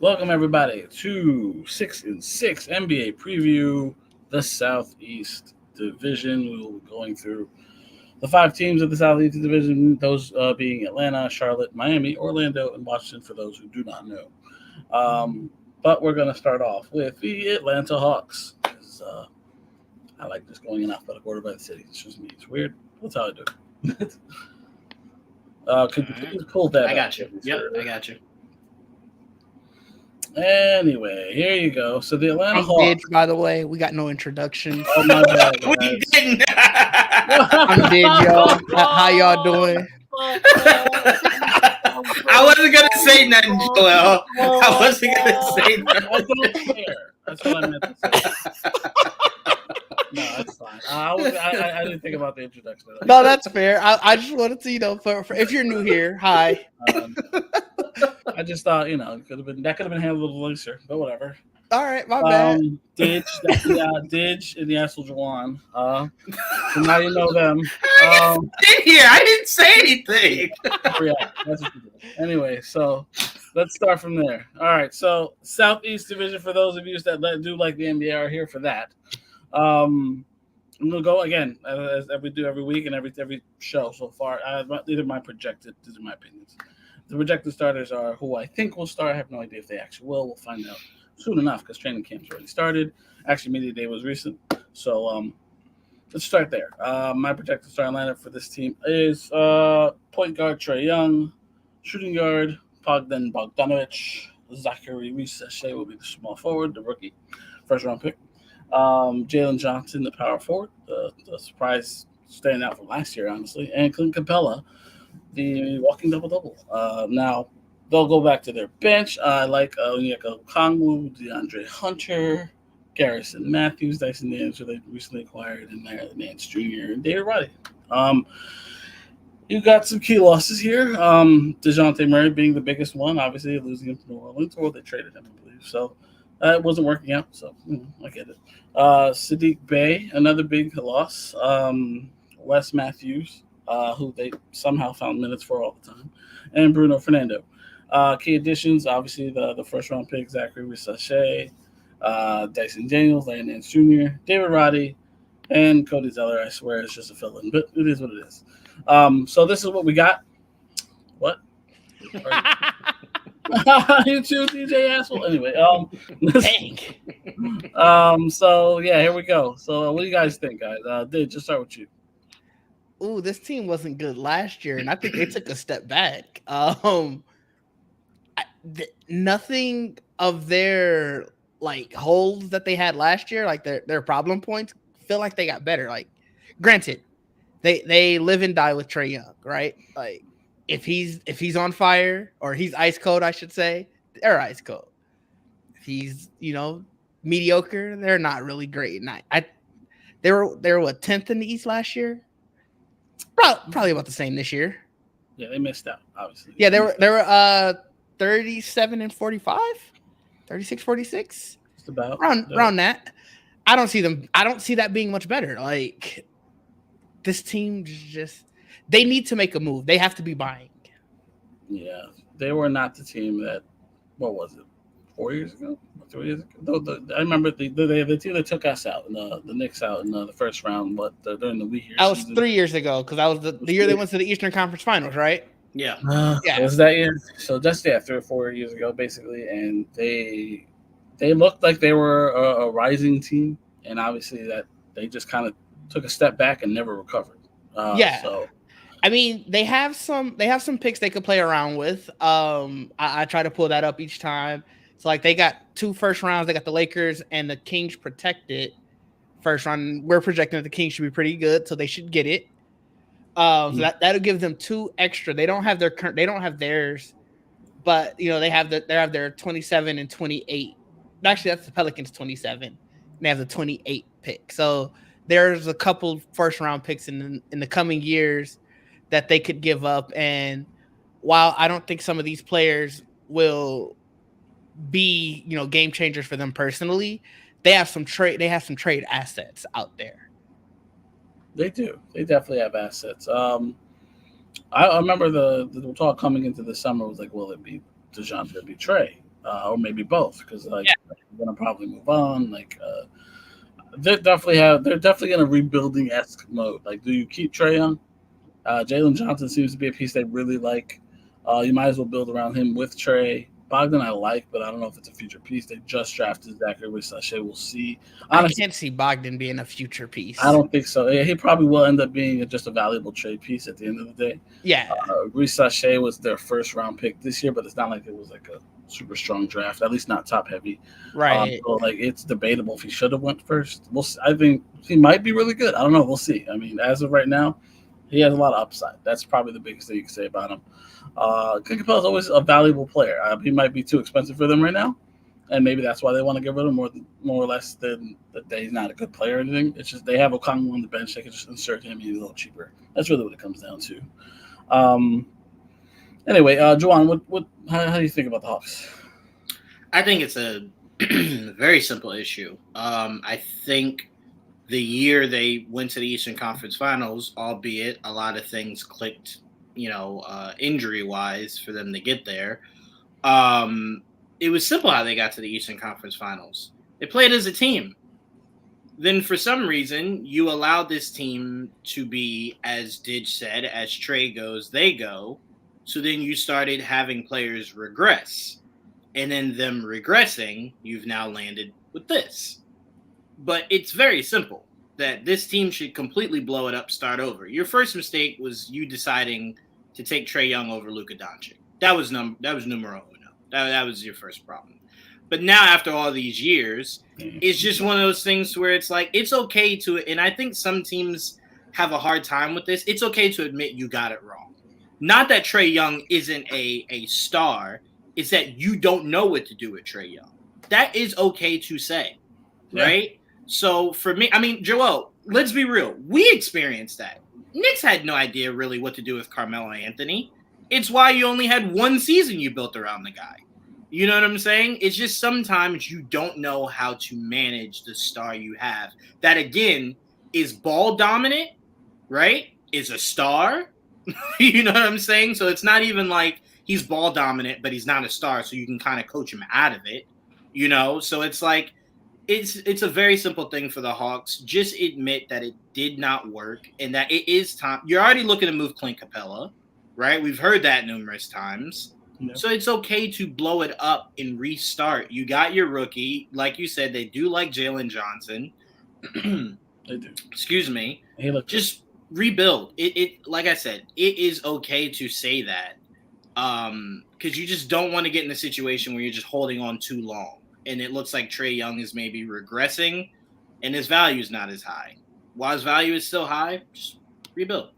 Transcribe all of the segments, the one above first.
Welcome everybody to 6 and 6 NBA preview, the Southeast Division. We will be going through the 5 teams of the Southeast Division, those being Atlanta, Charlotte, Miami, Orlando, and Washington for those who do not know. But we're going to start off with the Atlanta Hawks. I like just going in alphabetical order by the city. It's just me. It's weird. That's how I do it. Could you please pull that I up? got you. Yep, I got you. Anyway, here you go. So the Atlanta I'm Hawks. Didge, by the way. We got no introductions. Oh my bad, We guys. didn't. I'm Didge, y'all. How y'all doing? I wasn't gonna say nothing, Joel. I wasn't gonna say I nothing. don't care. That's what I meant to say. No, that's fine. I didn't think about the introduction. No, that's fair. I just wanted to, for if you're new here, hi. I just thought, could have been handled a little looser, but whatever. All right, my bad. Didge, Didge, and the asshole Juwaan. So now you know them. Sit here. I didn't say anything. Yeah, that's what you did. Anyway, so let's start from there. All right, so Southeast Division, for those of you that do like the NBA, are here for that. I'm gonna go again as we do every week and every show so far. These are my opinions. The projected starters are who I think will start. I have no idea if they actually will. We'll find out soon enough because training camp's already started. Actually, media day was recent, so let's start there. My projected starting lineup for this team is point guard Trae Young, shooting guard Bogdan Bogdanovic, Zachary Reese-Sachet will be the small forward, the rookie, first round pick. Jalen Johnson, the power forward, the surprise staying out from last year, honestly, and Clint Capella, the walking double-double. Now, they'll go back to their bench. I like Onyeka Okongwu, DeAndre Hunter, Garrison Matthews, Dyson Daniels, who they recently acquired, and Nance Jr., and David Roddy. You got some key losses here. DeJounte Murray being the biggest one, obviously losing him to New Orleans, or they traded him, I believe. So it wasn't working out, so I get it. Sadiq Bey, another big loss. Wes Matthews, who they somehow found minutes for all the time, and Bruno Fernando. Key additions, obviously the first-round pick, Zachary Reese-Sachet, Dyson Daniels, Larry Nance Jr., David Roddy, and Cody Zeller. I swear it's just a fill-in, but it is what it is. So this is what we got. What? You too, DJ asshole. Anyway, so yeah, here we go. So what do you guys think, guys? Just start with you. Ooh, this team wasn't good last year, and I think they took a step back. Nothing of their holes that they had last year, like their problem points, feel like they got better. Like, granted, they live and die with Trae Young, right? Like, if he's on fire or he's ice cold, I should say, they're ice cold. If he's mediocre, they're not really great. And they were what, 10th in the East last year? Probably about the same this year. Yeah, they missed out, obviously. Yeah, they were 37 and 45, 36, 46. Just about around that. I don't see that being much better. Like, this team they need to make a move. They have to be buying. Yeah, they were not the team that. What was it? 4 years ago? 3 years ago? I remember the team that took us out, the Knicks out in the first round. During the week here? That was 3 years ago because that was the year they went to the Eastern Conference Finals, right? Yeah. Yeah. Was that year? So just 3 or 4 years ago, basically, and they looked like they were a rising team, and obviously that they just kind of took a step back and never recovered. So. I mean, they have some picks they could play around with. I try to pull that up each time. So they got 2 first rounds. They got the Lakers and the Kings protected first round. We're projecting that the Kings should be pretty good, so they should get it. So that'll give them 2 extra. They don't have theirs, but they have their 27 and 28. Actually, that's the Pelicans 27. They have the 28 pick. So there's a couple first round picks in the coming years that they could give up. And while I don't think some of these players will be, game changers for them personally, they have some trade assets out there. They do. They definitely have assets. I remember the talk coming into the summer was like, will it be DeJounte or be Trae? or maybe both, because they're gonna probably move on. They're definitely in a rebuilding esque mode. Like, do you keep Trae Young? Jalen Johnson seems to be a piece they really like. You might as well build around him with Trey. Bogdan I like, but I don't know if it's a future piece. They just drafted Zachary Sachet. We'll see. Honestly, I can't see Bogdan being a future piece. I don't think so. He probably will end up being just a valuable trade piece at the end of the day. Yeah. Reece Sachet was their first round pick this year, but it's not like it was like a super strong draft, at least not top heavy. Right. So it's debatable if he should have went first. We'll see. I think he might be really good. I don't know. We'll see. I mean, as of right now, he has a lot of upside. That's probably the biggest thing you can say about him. Clint Capella is always a valuable player. He might be too expensive for them right now, and maybe that's why they want to get rid of him more or less than that he's not a good player or anything. It's just they have Okongwu on the bench. They can just insert him. He's a little cheaper. That's really what it comes down to. Anyway, Juwaan, how do you think about the Hawks? I think it's a very simple issue. I think the year they went to the Eastern Conference Finals, albeit a lot of things clicked, injury-wise for them to get there, it was simple how they got to the Eastern Conference Finals. They played as a team. Then for some reason, you allowed this team to be, as Didge said, as Trae goes, they go. So then you started having players regress. And in them regressing, you've now landed with this. But it's very simple that this team should completely blow it up, start over. Your first mistake was you deciding to take Trae Young over Luka Doncic. That was numero uno. That was your first problem. But now, after all these years, it's just one of those things where it's like, it's okay to, and I think some teams have a hard time with this, it's okay to admit you got it wrong. Not that Trae Young isn't a star, it's that you don't know what to do with Trae Young. That is okay to say, right? So for me, I mean, Joel, let's be real. We experienced that. Knicks had no idea really what to do with Carmelo Anthony. It's why you only had one season you built around the guy. You know what I'm saying? It's just sometimes you don't know how to manage the star you have. That, again, is ball dominant, right? Is a star. You know what I'm saying? So it's not even like he's ball dominant, but he's not a star, so you can kind of coach him out of it. So it's like it's a very simple thing for the Hawks. Just admit that it did not work and that it is time. You're already looking to move Clint Capella, right? We've heard that numerous times. Yeah. So it's okay to blow it up and restart. You got your rookie. Like you said, they do like Jalen Johnson. They do. Excuse me. Just rebuild. It like I said, it is okay to say that. Because you just don't want to get in a situation where you're just holding on too long. And it looks like Trae Young is maybe regressing and his value is not as high. While his value is still high, just rebuild.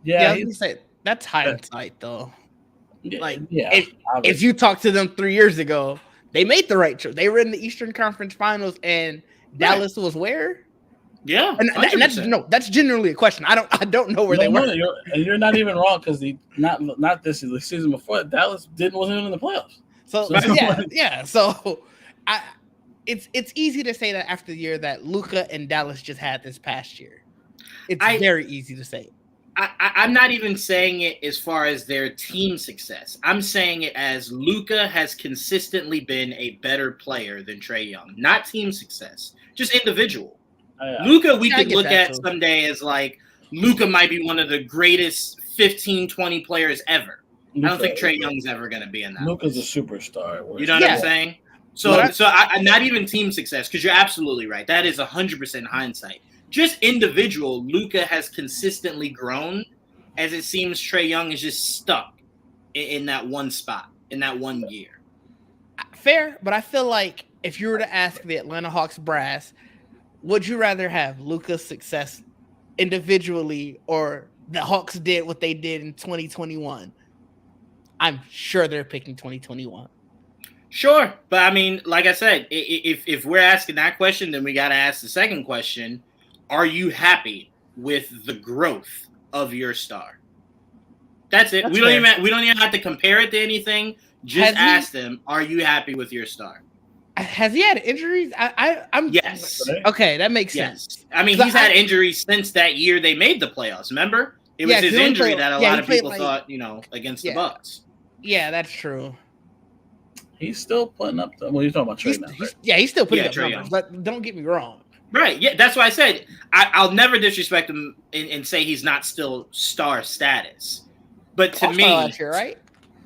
Yeah, I was gonna say, that's hindsight, though. If you talk to them 3 years ago, they made the right choice. They were in the Eastern Conference Finals, and Dallas was where? Yeah, and that's generally a question. I don't know where they were. You're not even wrong because not this season before Dallas wasn't even in the playoffs. So it's easy to say that after the year that Luka and Dallas just had this past year. It's very easy to say. I'm not even saying it as far as their team success. I'm saying it as Luka has consistently been a better player than Trae Young. Not team success, just individual. Luka, we could look at someday as like Luka might be one of the greatest 15, 20 players ever. I don't think Trae Young's ever going to be in that. Luka's a superstar. You know what I'm saying? So I not even team success, because you're absolutely right. That is 100% hindsight. Just individual, Luka has consistently grown, as it seems Trae Young is just stuck in that one spot, in that 1 year. Fair, but I feel like if you were to ask the Atlanta Hawks brass, would you rather have Luka's success individually or the Hawks did what they did in 2021? I'm sure they're picking 2021. Sure, but I mean, like I said, if we're asking that question, then we got to ask the second question. Are you happy with the growth of your star? That's it. We don't even have to compare it to anything. Just ask them, are you happy with your star? Has he had injuries? I'm yes. Okay, that makes sense. I mean, he's had injuries since that year they made the playoffs. Remember? It was his injury that a lot of people thought, against the Bucks. Yeah, that's true. He's still putting up. You're talking about Trey now, right? He's still putting up Trae numbers. Young. But don't get me wrong. Right. Yeah, that's why I said I'll never disrespect him and say he's not still star status. But to All-star me, last year, right?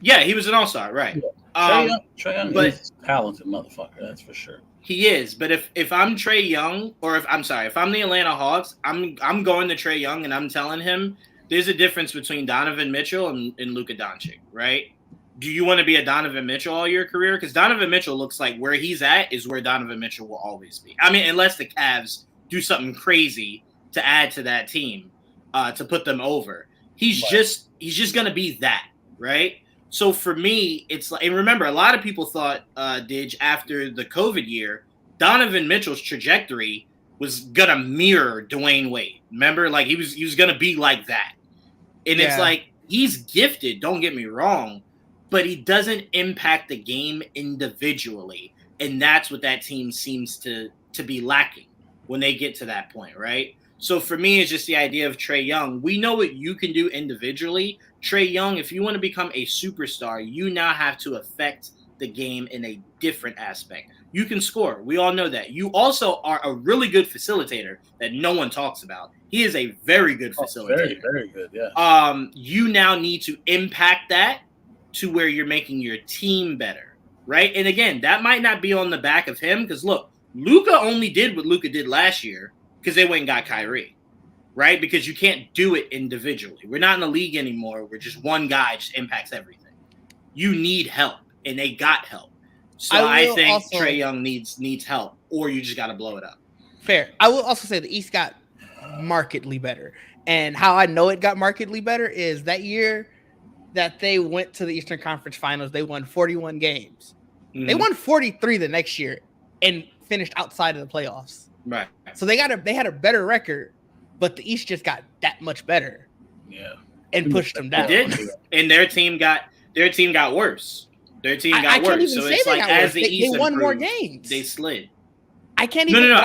Yeah, he was an all-star, right? Yeah. Trey Young is a talented motherfucker, that's for sure. He is, but if I'm Trey Young, or if I'm the Atlanta Hawks, I'm going to Trey Young and I'm telling him there's a difference between Donovan Mitchell and Luka Doncic, right? Do you want to be a Donovan Mitchell all your career? Because Donovan Mitchell looks like where he's at is where Donovan Mitchell will always be. I mean, unless the Cavs do something crazy to add to that team, to put them over. He's just gonna be that, right? So for me, it's like, and remember, a lot of people thought, Didge, after the COVID year, Donovan Mitchell's trajectory was gonna mirror Dwayne Wade. Remember, like he was gonna be like that. And it's like, he's gifted, don't get me wrong, but he doesn't impact the game individually. And that's what that team seems to be lacking when they get to that point, right? So for me, it's just the idea of Trey Young. We know what you can do individually. Trey Young, if you want to become a superstar, you now have to affect the game in a different aspect. You can score. We all know that. You also are a really good facilitator that no one talks about. He is a very good facilitator. Very, very good, yeah. You now need to impact that to where you're making your team better, right? And again, that might not be on the back of him because, look, Luka only did what Luka did last year because they went and got Kyrie, right? Because you can't do it individually. We're not in the league anymore where just one guy just impacts everything. You need help, and they got help. So I think Trey Young needs help, or you just got to blow it up. Fair. I will also say the East got markedly better. And how I know it got markedly better is that year that they went to the Eastern Conference Finals, they won 41 games. Mm-hmm. They won 43 the next year and finished outside of the playoffs. Right. So they had a better record, but the East just got that much better. Yeah. And pushed them down. It did. And their team got worse. Their team got worse. So it's like as the East they won improved, more games. They slid. I can't even. No.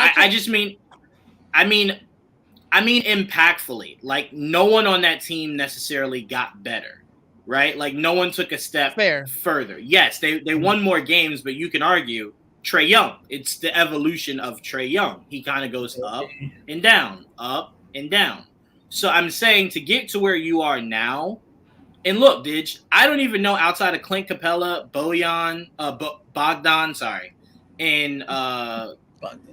I mean impactfully. Like no one on that team necessarily got better, right? Like no one took a step further. Yes, they won more games, but you can argue Trey Young. It's the evolution of Trey Young. He kind of goes up and down, up and down. So I'm saying to get to where you are now, and look, Didge, I don't even know outside of Clint Capella, Bogdan, and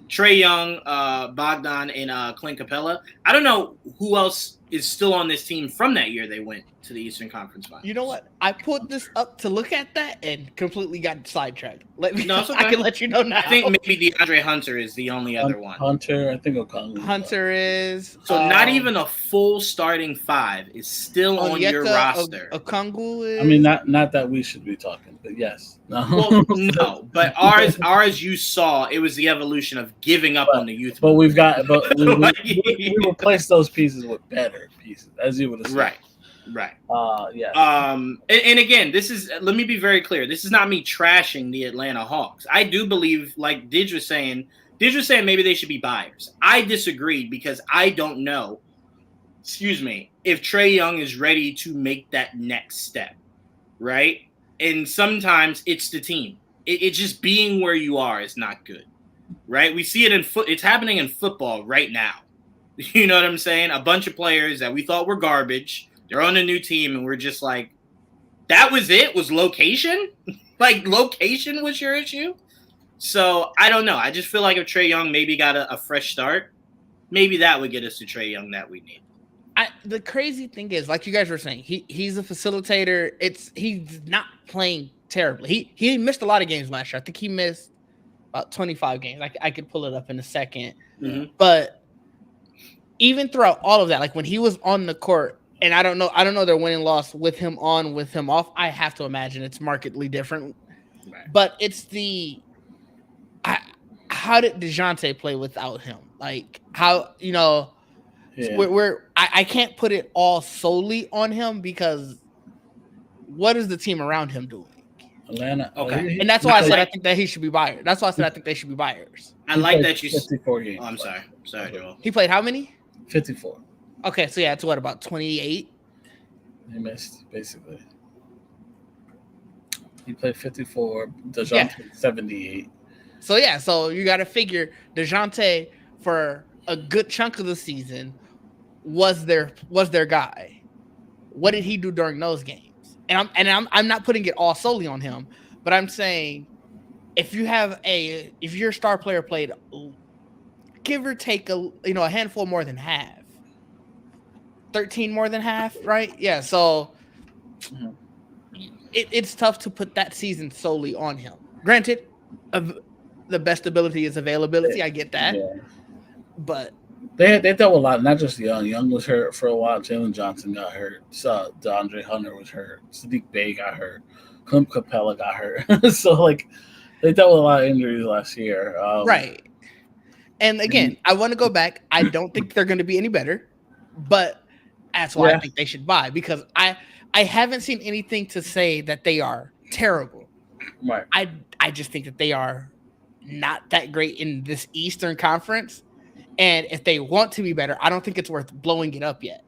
Trey Young, Bogdan, and Clint Capella. I don't know who else is still on this team from that year they went to the Eastern Conference Finals. You know what? I pulled this up to look at that and completely got sidetracked. No, it's okay. I can let you know now. I think maybe DeAndre Hunter is the only other one. Hunter, I think Okongwu. Hunter is. So not even a full starting five is still on your roster. Okongwu is. I mean, not that we should be talking, but yes. No. Well, no, but ours you saw, it was the evolution of giving up on the youth. But we replaced those pieces with better pieces, as you would assume. Right. Yeah. And again, let me be very clear. This is not me trashing the Atlanta Hawks. I do believe, like Didge was saying maybe they should be buyers. I disagreed because I don't know, if Trey Young is ready to make that next step, right? And sometimes it's the team. It's just being where you are is not good, right? We see it it's happening in football right now. You know what I'm saying? A bunch of players that we thought were garbage, they're on a new team, and we're just like, that was it? Was location? Like, location was your issue? So, I don't know. I just feel like if Trey Young maybe got a fresh start, maybe that would get us to Trey Young that we need. The crazy thing is, like you guys were saying, he's a facilitator. He's not playing terribly. He missed a lot of games last year. I think he missed about 25 games. I could pull it up in a second. Mm-hmm. But even throughout all of that, like when he was on the court, and I don't know their winning loss with him on, with him off. I have to imagine it's markedly different. Right. But it's how did DeJounte play without him? Like how, I can't put it all solely on him because what is the team around him doing? Atlanta. Okay. And that's why I said I think that he should be buyers. That's why I said I think they should be buyers. I like that you 54 games. Oh, I'm sorry. Sorry, Joel. He played how many? 54. Okay, so yeah, it's about 28? He missed, basically. He played 54. DeJounte Yeah. 78. So you got to figure DeJounte for a good chunk of the season was their guy. What did he do during those games? And I'm not putting it all solely on him, but I'm saying if your star player played, give or take a handful more than half, 13 more than half, right? Yeah. So it's tough to put that season solely on him. Granted, the best ability is availability. I get that, but they dealt with a lot. Not just Young. Young was hurt for a while. Jalen Johnson got hurt. DeAndre Hunter was hurt. Sadiq Bey got hurt. Clint Capella got hurt. So like they dealt with a lot of injuries last year. Right. And again, I want to go back. I don't think they're going to be any better, but that's why I think they should buy, because I haven't seen anything to say that they are terrible. Right. I just think that they are not that great in this Eastern Conference. And if they want to be better, I don't think it's worth blowing it up yet.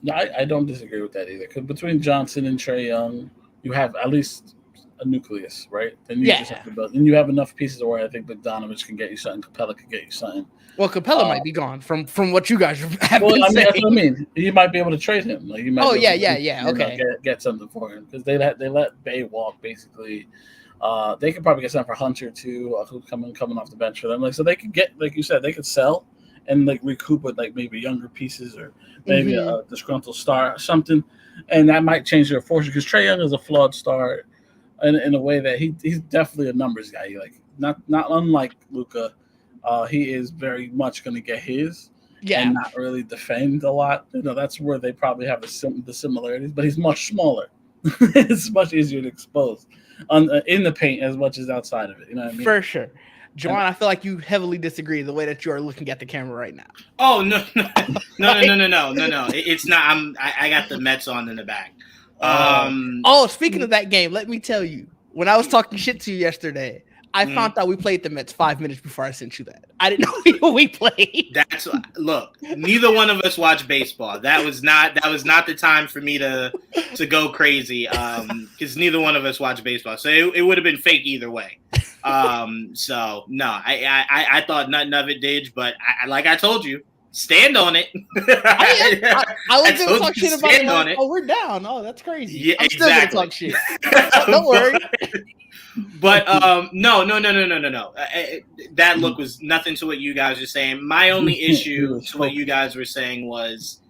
No, I don't disagree with that either. Because between Johnson and Trae Young, you have at least a nucleus, right? Then you just have to build. And you have enough pieces where I think Bogdanovich can get you something. Capella can get you something. Well, Capella might be gone from what you guys have been saying. That's what I mean. You might be able to trade him. Like you might. Okay. Get something for him, because they let Bay walk basically. They could probably get something for Hunter too, who's coming off the bench for them. Like, so they could get, like you said, they could sell and like recoup with like maybe younger pieces or maybe a disgruntled star or something, and that might change their fortune, because Trae Young is a flawed star in a way that he's definitely a numbers guy. Like not unlike Luka, he is very much going to get his and not really defend a lot. That's where they probably have the similarities, but he's much smaller. It's much easier to expose in the paint as much as outside of it. You know what I mean? For sure. Juwaan, I feel like you heavily disagree the way that you are looking at the camera right now. Oh no! It's not. I got the Mets on in the back. Speaking of that game, let me tell you, when I was talking shit to you yesterday, I found out we played the Mets 5 minutes before I sent you that. I didn't know we played. Look. Neither one of us watch baseball. That was not the time for me to go crazy. Because neither one of us watch baseball, so it would have been fake either way. So no, I thought nothing of it, Didge. But like I told you, stand on it. I was gonna talk shit about it. Oh, we're down. Oh, that's crazy. Yeah, I'm still gonna talk shit. Don't worry. But no. That look was nothing to what you guys were saying. My only issue to what you guys were saying was,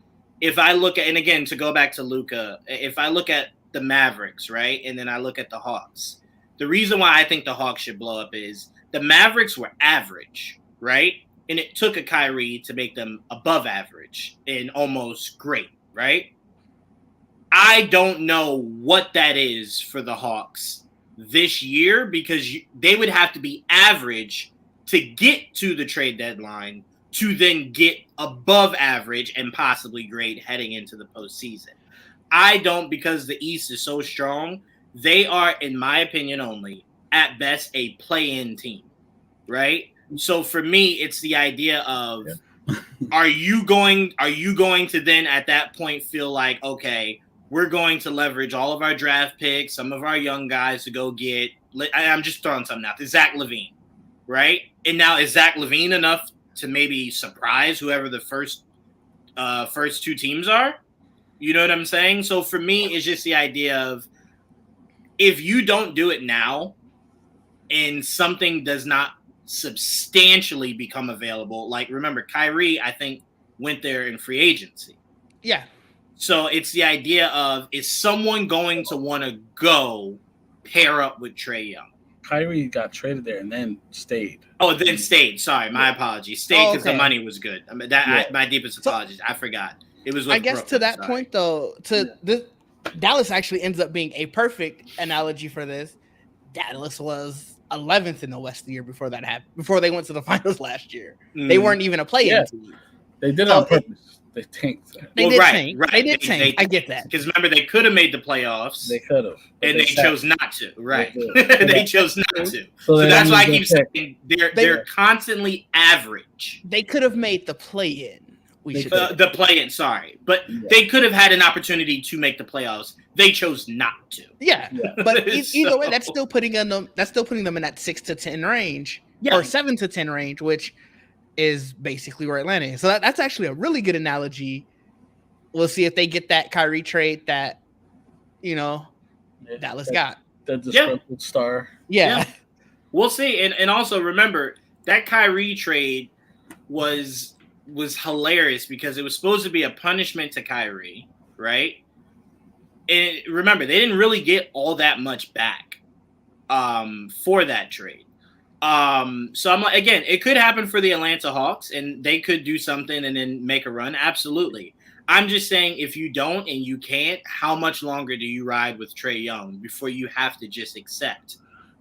if I look at, and again, to go back to Luka, if I look at the Mavericks, right, and then I look at the Hawks, the reason why I think the Hawks should blow up is the Mavericks were average, right? And it took a Kyrie to make them above average and almost great, right? I don't know what that is for the Hawks this year, because they would have to be average to get to the trade deadline to then get above average and possibly great heading into the postseason. I don't, because the East is so strong. They are, in my opinion only, at best a play-in team, right? So for me, it's the idea of, are you going to then at that point feel like, okay, we're going to leverage all of our draft picks, some of our young guys to go get, I'm just throwing something out, Zach LaVine, right? And now is Zach LaVine enough to maybe surprise whoever the first two teams are? You know what I'm saying? So for me, it's just the idea of, if you don't do it now and something does not substantially become available, like remember, Kyrie, I think, went there in free agency. Yeah. So it's the idea of, is someone going to want to go pair up with Trae Young? Kyrie got traded there and then stayed. Oh, then stayed. Sorry, my apologies. Stayed because the money was good. I mean, my deepest apologies. I forgot. It was. I guess to that point, though, Dallas actually ends up being a perfect analogy for this. Dallas was 11th in the West the year before that happened. Before they went to the finals last year, they weren't even a play-in team. They did it on purpose. They tanked. They did tank. I get that. Because remember, they could have made the playoffs. They could have. And they chose not to. Right. They chose not to. So that's why I keep saying they're constantly average. They could have made the play-in, The play-in, sorry. But they could have had an opportunity to make the playoffs. They chose not to. Yeah. But either way, that's still putting them in that 6 to 10 range or 7 to 10 range, which is basically where Atlanta is. So that's actually a really good analogy. We'll see if they get that Kyrie trade that, Dallas got. The disgruntled star. Yeah. We'll see. And also remember that Kyrie trade was hilarious because it was supposed to be a punishment to Kyrie, right? And remember, they didn't really get all that much back for that trade. So I'm like, again, it could happen for the Atlanta Hawks and they could do something and then make a run. Absolutely. I'm just saying if you don't and you can't, how much longer do you ride with Trae Young before you have to just accept?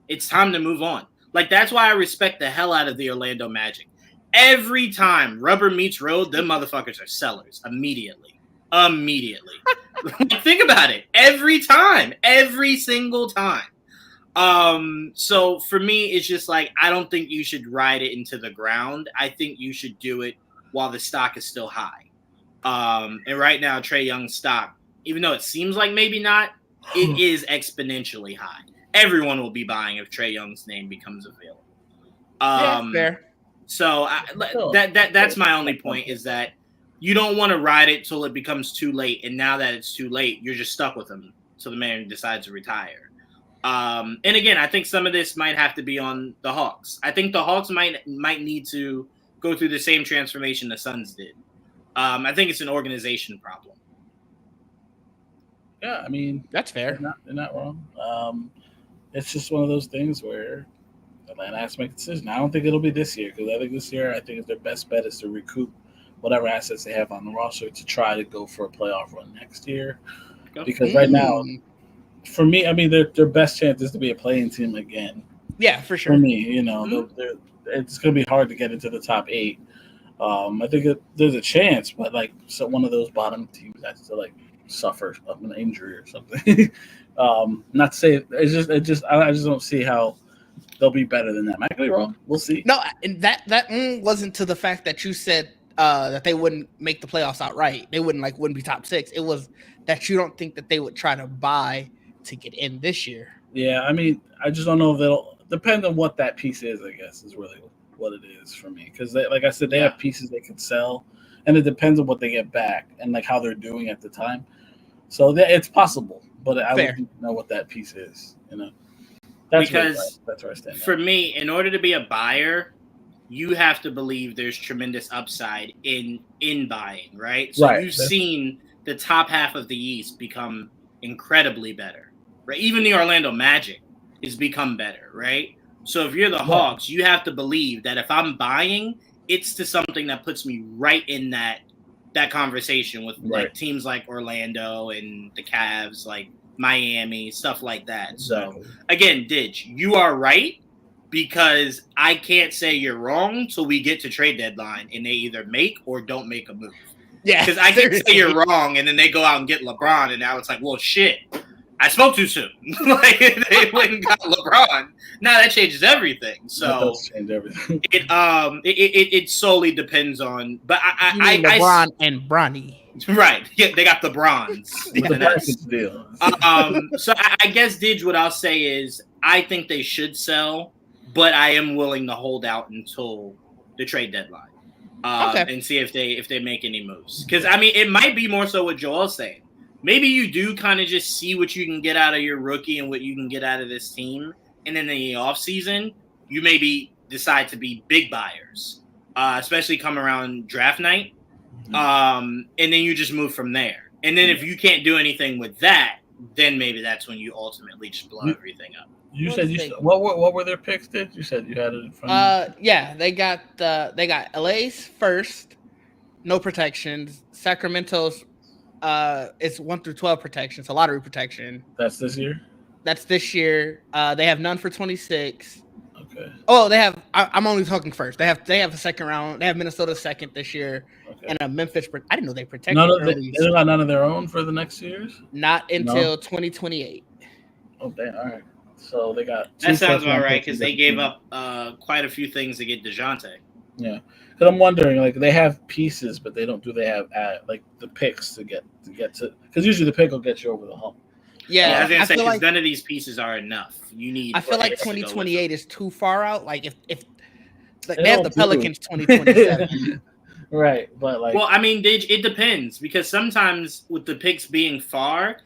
It's time to move on. Like, that's why I respect the hell out of the Orlando Magic. Every time rubber meets road, them motherfuckers are sellers immediately. Think about it. Every single time. So for me, it's just like, I don't think you should ride it into the ground. I think you should do it while the stock is still high. And right now, Trae Young's stock, even though it seems like maybe not, it is exponentially high. Everyone will be buying if Trae Young's name becomes available. Fair. So that's my only point is that you don't want to ride it till it becomes too late. And now that it's too late, you're just stuck with him. So the man decides to retire. And again, I think some of this might have to be on the Hawks. I think the Hawks might need to go through the same transformation the Suns did. I think it's an organization problem. Yeah, I mean, that's fair. They're not wrong. It's just one of those things where Atlanta has to make a decision. I don't think it'll be this year because I think their best bet is to recoup whatever assets they have on the roster to try to go for a playoff run next year. Because right now, for me, I mean, their best chance is to be a playing team again. Yeah, for sure. For me, it's going to be hard to get into the top 8. I think there's a chance, but one of those bottom teams has to suffer of an injury or something. Not to say I just don't see how they'll be better than that. Might be wrong. We'll see. No, and that wasn't to the fact that you said that they wouldn't make the playoffs outright. They wouldn't be top 6. It was that you don't think that they would try to buy to get in this year. Yeah, I mean, I just don't know if they'll depend on what that piece is. I guess is really what it is for me because, like I said, they have pieces they could sell, and it depends on what they get back and how they're doing at the time. So it's possible, but I don't know what that piece is. That's where I stand. For me, in order to be a buyer, you have to believe there's tremendous upside in buying, right? So you've seen the top half of the East become incredibly better, right? Even the Orlando Magic has become better, right? So if you're the Hawks, you have to believe that if I'm buying, it's to something that puts me right in that conversation with teams like Orlando and the Cavs, like Miami, stuff like that. Exactly. So again, Didge, you are right because I can't say you're wrong till we get to trade deadline and they either make or don't make a move. Yeah, because I can't say you're wrong and then they go out and get LeBron and now it's like, well, shit, I spoke too soon. They went and got LeBron. Now that changes everything. So that does change everything. It solely depends on. But LeBron and Bronny. Right. Yeah, they got the bronze. Deal. So I guess, Didge, what I'll say is I think they should sell, but I am willing to hold out until the trade deadline and see if they make any moves. Because, I mean, it might be more so what Joel's saying. Maybe you do kind of just see what you can get out of your rookie and what you can get out of this team. And then in the offseason, you maybe decide to be big buyers, especially come around draft night. And then you just move from there. And then if you can't do anything with that, then maybe that's when you ultimately just blow everything up. You said what were their picks? Did you said you had it in front of you? Yeah, they got LA's first, no protections. Sacramento's it's 1 through 12 protection, so lottery protection. That's this year. They have none for 26. Okay. Oh, they have. I'm only talking first. They have a second round. They have Minnesota second this year, and a Memphis. I didn't know they protected. They got none of their own for the next years. Not until 2028. Oh damn! All right. So they got. That sounds about right because they gave up quite a few things to get DeJounte. Yeah, because I'm wondering, like they have pieces, but they don't. Do they have like the picks to get to? Because usually the pick will get you over the hump. Yeah, I Yeah, was gonna I say feel because like none of these pieces are enough. You I need feel like picks to go with them. 2028 is too far out. Like if like they have It'll the do. Pelicans 2027. Right, but like, Well, I mean, it depends because sometimes with the picks being far,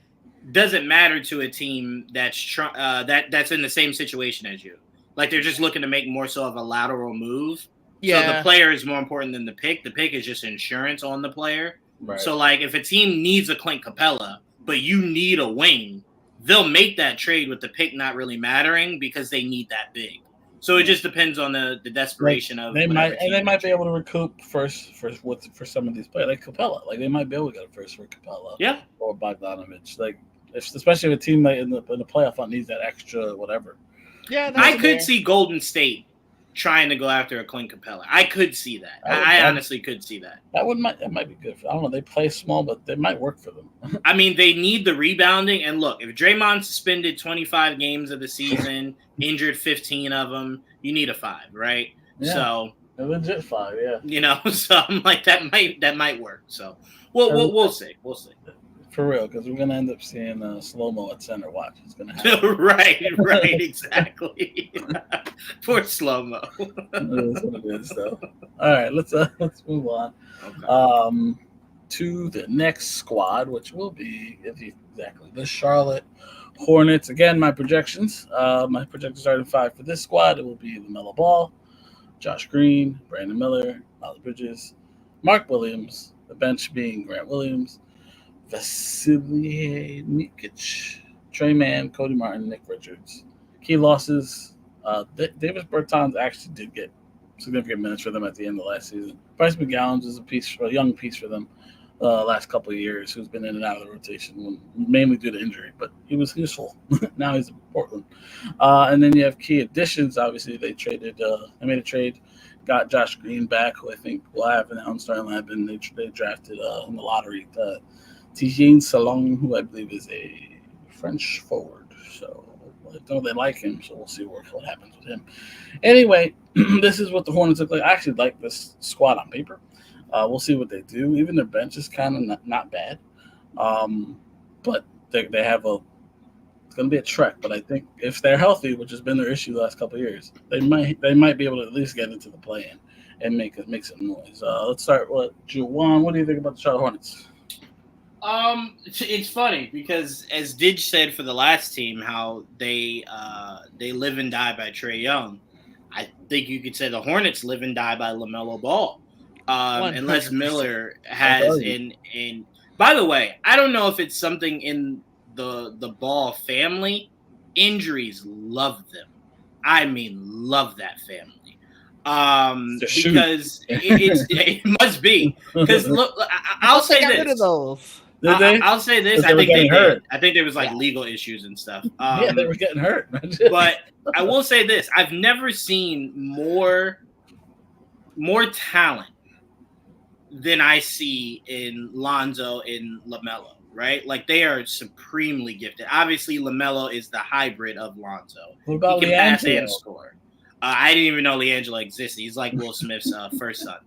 doesn't matter to a team that's in the same situation as you. Like they're just looking to make more so of a lateral move. So the Yeah, player is more important than the pick. The pick is just insurance on the player. right, So like if a team needs a Clint Capella, but you need a wing, they'll make that trade with the pick not really mattering because they need that big. So it just depends on the like desperation of whatever team. they might be able to recoup first for some of these players, like Capella. Like they might be able to get a first for Capella Yeah. or Bogdanovich. Like especially if a team like in the playoff hunt needs that extra whatever. yeah, I that's could fair. see Golden State trying to go after a Clint Capella. I could see that. I honestly could see that. That might be good. I don't know. They play small, but they might work for them. I mean, they need the rebounding. And look, if Draymond suspended 25 games of the season, injured 15 of them, you need a 5, right? Yeah. So a legit 5, yeah. So I'm like that might work. So we'll see. We'll see. For real, because we're gonna end up seeing slow-mo at center. Watch, it's gonna happen. right, exactly. Poor slow-mo. It is what it is, though. All right, let's move on. Okay. To the next squad, which will be exactly the Charlotte Hornets. Again, my projections. My starting 5 for this squad. It will be LaMelo Ball, Josh Green, Brandon Miller, Miles Bridges, Mark Williams. The bench being Grant Williams, Vasilije Nikic, Trey Mann, Cody Martin, Nick Richards. Key losses. Davis Bertans actually did get significant minutes for them at the end of last season. Bryce McGowan is a young piece for them last couple of years, who's been in and out of the rotation, mainly due to injury, but he was useful. Now he's in Portland. And then you have key additions. Obviously, they made a trade, got Josh Green back, who I think will have an on-starting lineup, and they drafted in the lottery Tijane Salong, who I believe is a French forward. So I know they like him, so we'll see what happens with him. Anyway, this is what the Hornets look like. I actually like this squad on paper. We'll see what they do. Even their bench is kind of not bad. But they have it's going to be a trek. But I think if they're healthy, which has been their issue the last couple of years, they might be able to at least get into the play-in and make some noise. Let's start with Juwaan. What do you think about the Charlotte Hornets? It's funny because as Didge said for the last team, how they live and die by Trae Young. I think you could say the Hornets live and die by LaMelo Ball. Unless Miller has in. By the way, I don't know if it's something in the Ball family. Injuries love them. I mean, love that family. Because it must be. Because look, I'll say this. I'll say this. I think they did. I think there was legal issues and stuff. Yeah, they were getting hurt. But I will say this: I've never seen more talent than I see in Lonzo and LaMelo. Right? Like they are supremely gifted. Obviously, LaMelo is the hybrid of Lonzo. What about he can pass and LiAngelo? score. I didn't even know LiAngelo existed. He's like Will Smith's first son.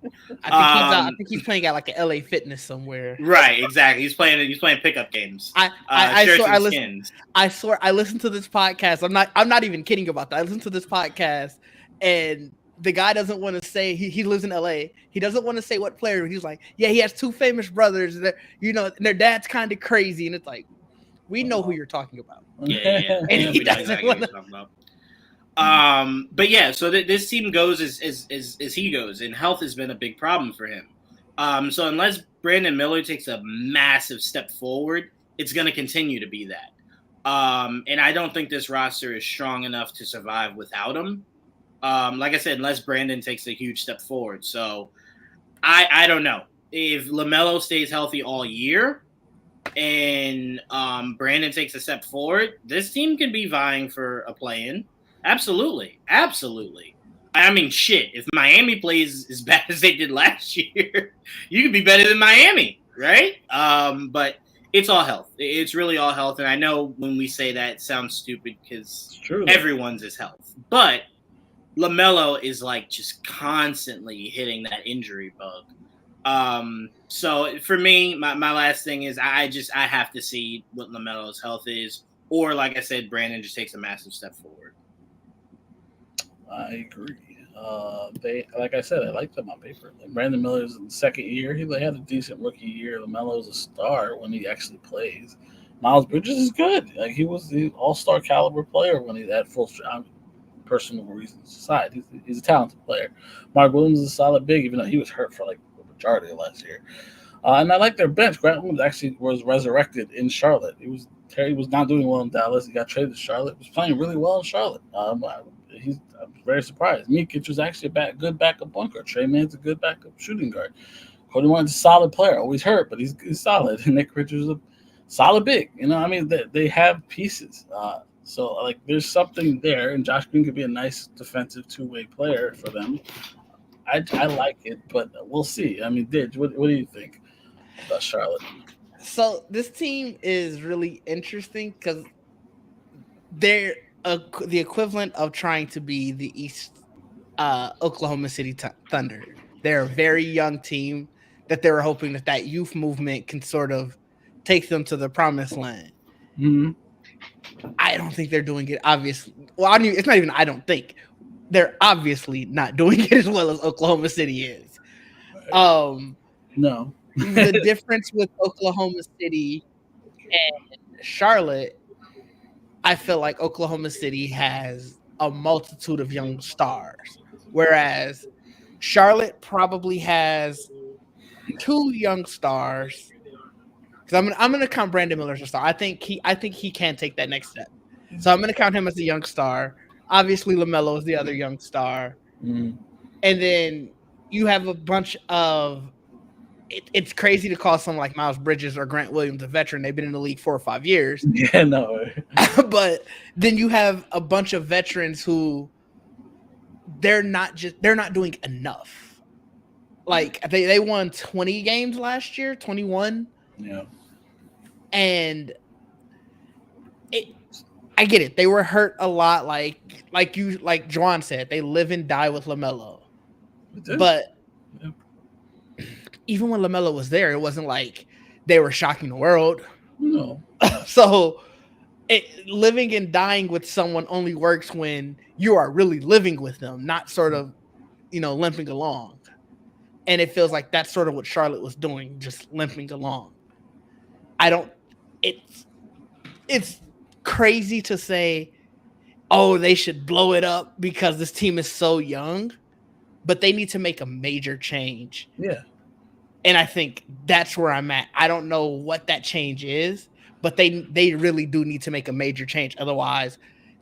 I think he's playing at like a LA Fitness somewhere. Right, exactly. He's playing pickup games. I swear I listened to this podcast. I'm not even kidding about that. I listened to this podcast and the guy doesn't want to say he lives in LA. He doesn't want to say what player. He's like, yeah, he has 2 famous brothers that and their dad's kind of crazy. And it's like, we know who you're talking about. Yeah. And he doesn't want to. But yeah, so this team goes as he goes, and health has been a big problem for him. So unless Brandon Miller takes a massive step forward, it's going to continue to be that. And I don't think this roster is strong enough to survive without him. Like I said, unless Brandon takes a huge step forward. So I don't know if LaMelo stays healthy all year and Brandon takes a step forward, this team can be vying for a play-in. Absolutely. I mean, shit, if Miami plays as bad as they did last year, you could be better than Miami, right? But it's all health. It's really all health. And I know when we say that, it sounds stupid because everyone's is health. But LaMelo is like just constantly hitting that injury bug. So for me, my last thing is I have to see what LaMelo's health is, or like I said, Brandon just takes a massive step forward. I agree. They, like I said, I like them on paper. Like Brandon Miller's in the second year. He had a decent rookie year. LaMelo's a star when he actually plays. Miles Bridges is good. Like he was the all-star caliber player when he had full strength. Personal reasons aside, he's a talented player. Mark Williams is a solid big, even though he was hurt for like the majority of last year. And I like their bench. Grant Williams actually was resurrected in Charlotte. Terry was not doing well in Dallas. He got traded to Charlotte. He was playing really well in Charlotte. I'm very surprised. Mikic was actually a good backup bunker. Trey Mann's a good backup shooting guard. Cody Martin's a solid player. Always hurt, but he's solid. And Nick Richards is a solid big. I mean, they have pieces. So, like, there's something there, and Josh Green could be a nice defensive two-way player for them. I like it, but we'll see. I mean, Didge, what do you think about Charlotte? So this team is really interesting because they're the equivalent of trying to be the East Oklahoma City Thunder. They're a very young team that they were hoping that youth movement can sort of take them to the promised land. Mm-hmm. I don't think they're doing it. Obviously, well, it's not even. I don't think they're obviously not doing it as well as Oklahoma City is. No, the difference with Oklahoma City and Charlotte, I feel like Oklahoma City has a multitude of young stars, whereas Charlotte probably has 2 young stars. Because I'm gonna count Brandon Miller as a star. I think he can take that next step. So I'm gonna count him as a young star. Obviously, LaMelo is the other young star, and then you have a bunch of. It's crazy to call someone like Miles Bridges or Grant Williams a veteran. They've been in the league 4 or 5 years. Yeah, no. But then you have a bunch of veterans who they're not doing enough. Like they won 20 games last year, 21. Yeah. And I get it. They were hurt a lot, like Juwaan said, they live and die with LaMelo. But even when LaMelo was there, it wasn't like they were shocking the world. No. So living and dying with someone only works when you are really living with them, not sort of, limping along. And it feels like that's sort of what Charlotte was doing, just limping along. It's crazy to say, oh, they should blow it up because this team is so young, but they need to make a major change. Yeah. And I think that's where I'm at. I don't know what that change is, but they really do need to make a major change. Otherwise,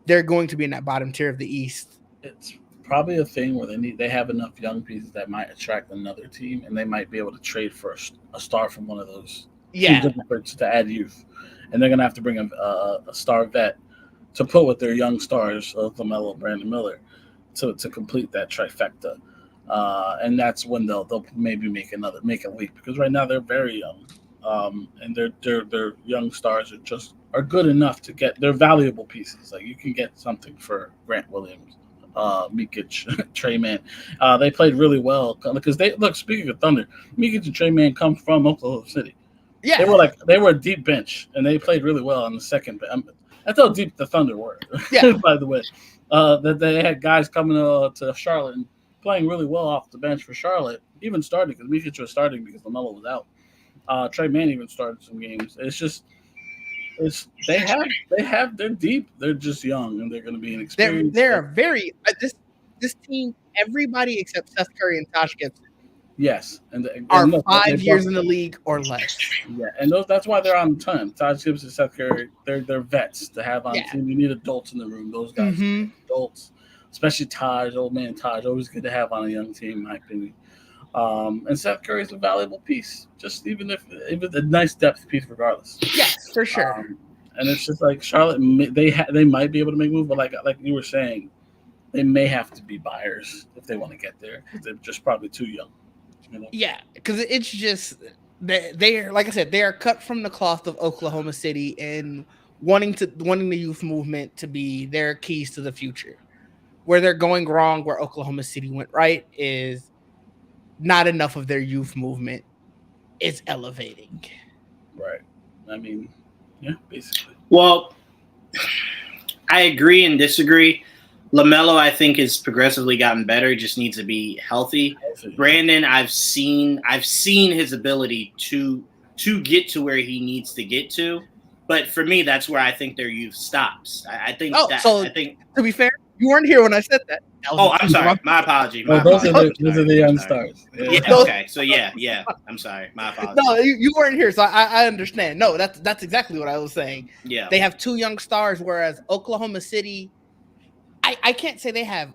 they're going to be in that bottom tier of the East. It's probably a thing where they have enough young pieces that might attract another team, and they might be able to trade for a star from one of those. Yeah, to add youth, and they're gonna have to bring a star vet to put with their young stars of LaMelo, Brandon Miller, to complete that trifecta, and that's when they'll maybe make a leap, because right now they're very young, and their young stars are good enough to get. They're valuable pieces. Like you can get something for Grant Williams, Mikic, Trey Mann. They played really well because speaking of Thunder, Mikic and Trey Mann come from Oklahoma City. Yeah, they were a deep bench, and they played really well on the second bench. That's how deep the Thunder were. Yeah. By the way, that they had guys coming to Charlotte and playing really well off the bench for Charlotte, even starting because Mikic was starting because LaMelo was out. Trey Mann even started some games. They're deep. They're just young, and they're going to be inexperienced. They're very this team. Everybody except Seth Curry and Taj Gibson. Yes, and are 5 years in the league or less. Yeah, and that's why they're on the ton. Taj Gibson, Seth Curry, they're vets to have on the team. You need adults in the room. Those guys, adults, especially Taj, old man Taj, always good to have on a young team, in my opinion. And Seth Curry's a valuable piece, just even if a nice depth piece, regardless. Yes, for sure. And it's just like Charlotte, they might be able to make moves, but like you were saying, they may have to be buyers if they want to get there because they're just probably too young. Yeah, because it's just they're like I said, they are cut from the cloth of Oklahoma City and wanting the youth movement to be their keys to the future. where they're going wrong, where Oklahoma City went right, is not enough of their youth movement is elevating. Right. I mean, yeah, basically. Well, I agree and disagree. LaMelo, I think, has progressively gotten better. He just needs to be healthy. Brandon, I've seen his ability to get to where he needs to get to. But for me, that's where I think their youth stops. I think to be fair, you weren't here when I said that. I'm sorry. My apology. Those are the young stars. Yeah. Okay. So yeah. I'm sorry. My apology. No, you weren't here, so I understand. No, that's exactly what I was saying. Yeah. They have 2 young stars, whereas Oklahoma City, I can't say they have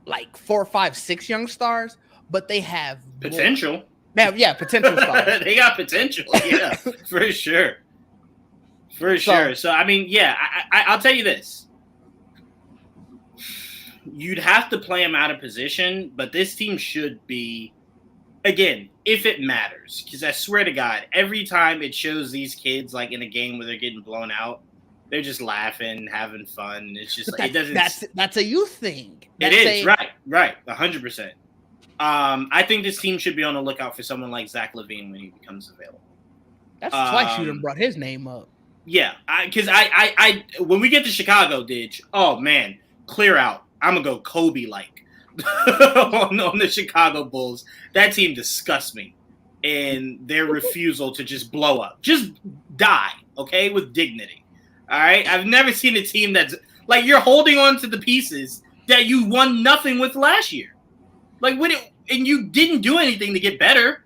like 4, 5, 6 young stars, but they have potential. Potential stars. They got potential. Yeah, for sure. For sure. So I mean, yeah, I'll tell you this. You'd have to play them out of position, but this team should be, again, if it matters. Because I swear to God, every time it shows these kids like in a game where they're getting blown out, they're just laughing, having fun. It's just it doesn't. That's a youth thing. Right, 100%. I think this team should be on the lookout for someone like Zach LaVine when he becomes available. That's twice you done brought his name up. Yeah, because I when we get to Chicago, Didge, oh man, clear out. I'm gonna go Kobe like on the Chicago Bulls. That team disgusts me, and their refusal to just blow up, just die, okay, with dignity. All right, I've never seen a team that's like you're holding on to the pieces that you won nothing with last year, and you didn't do anything to get better,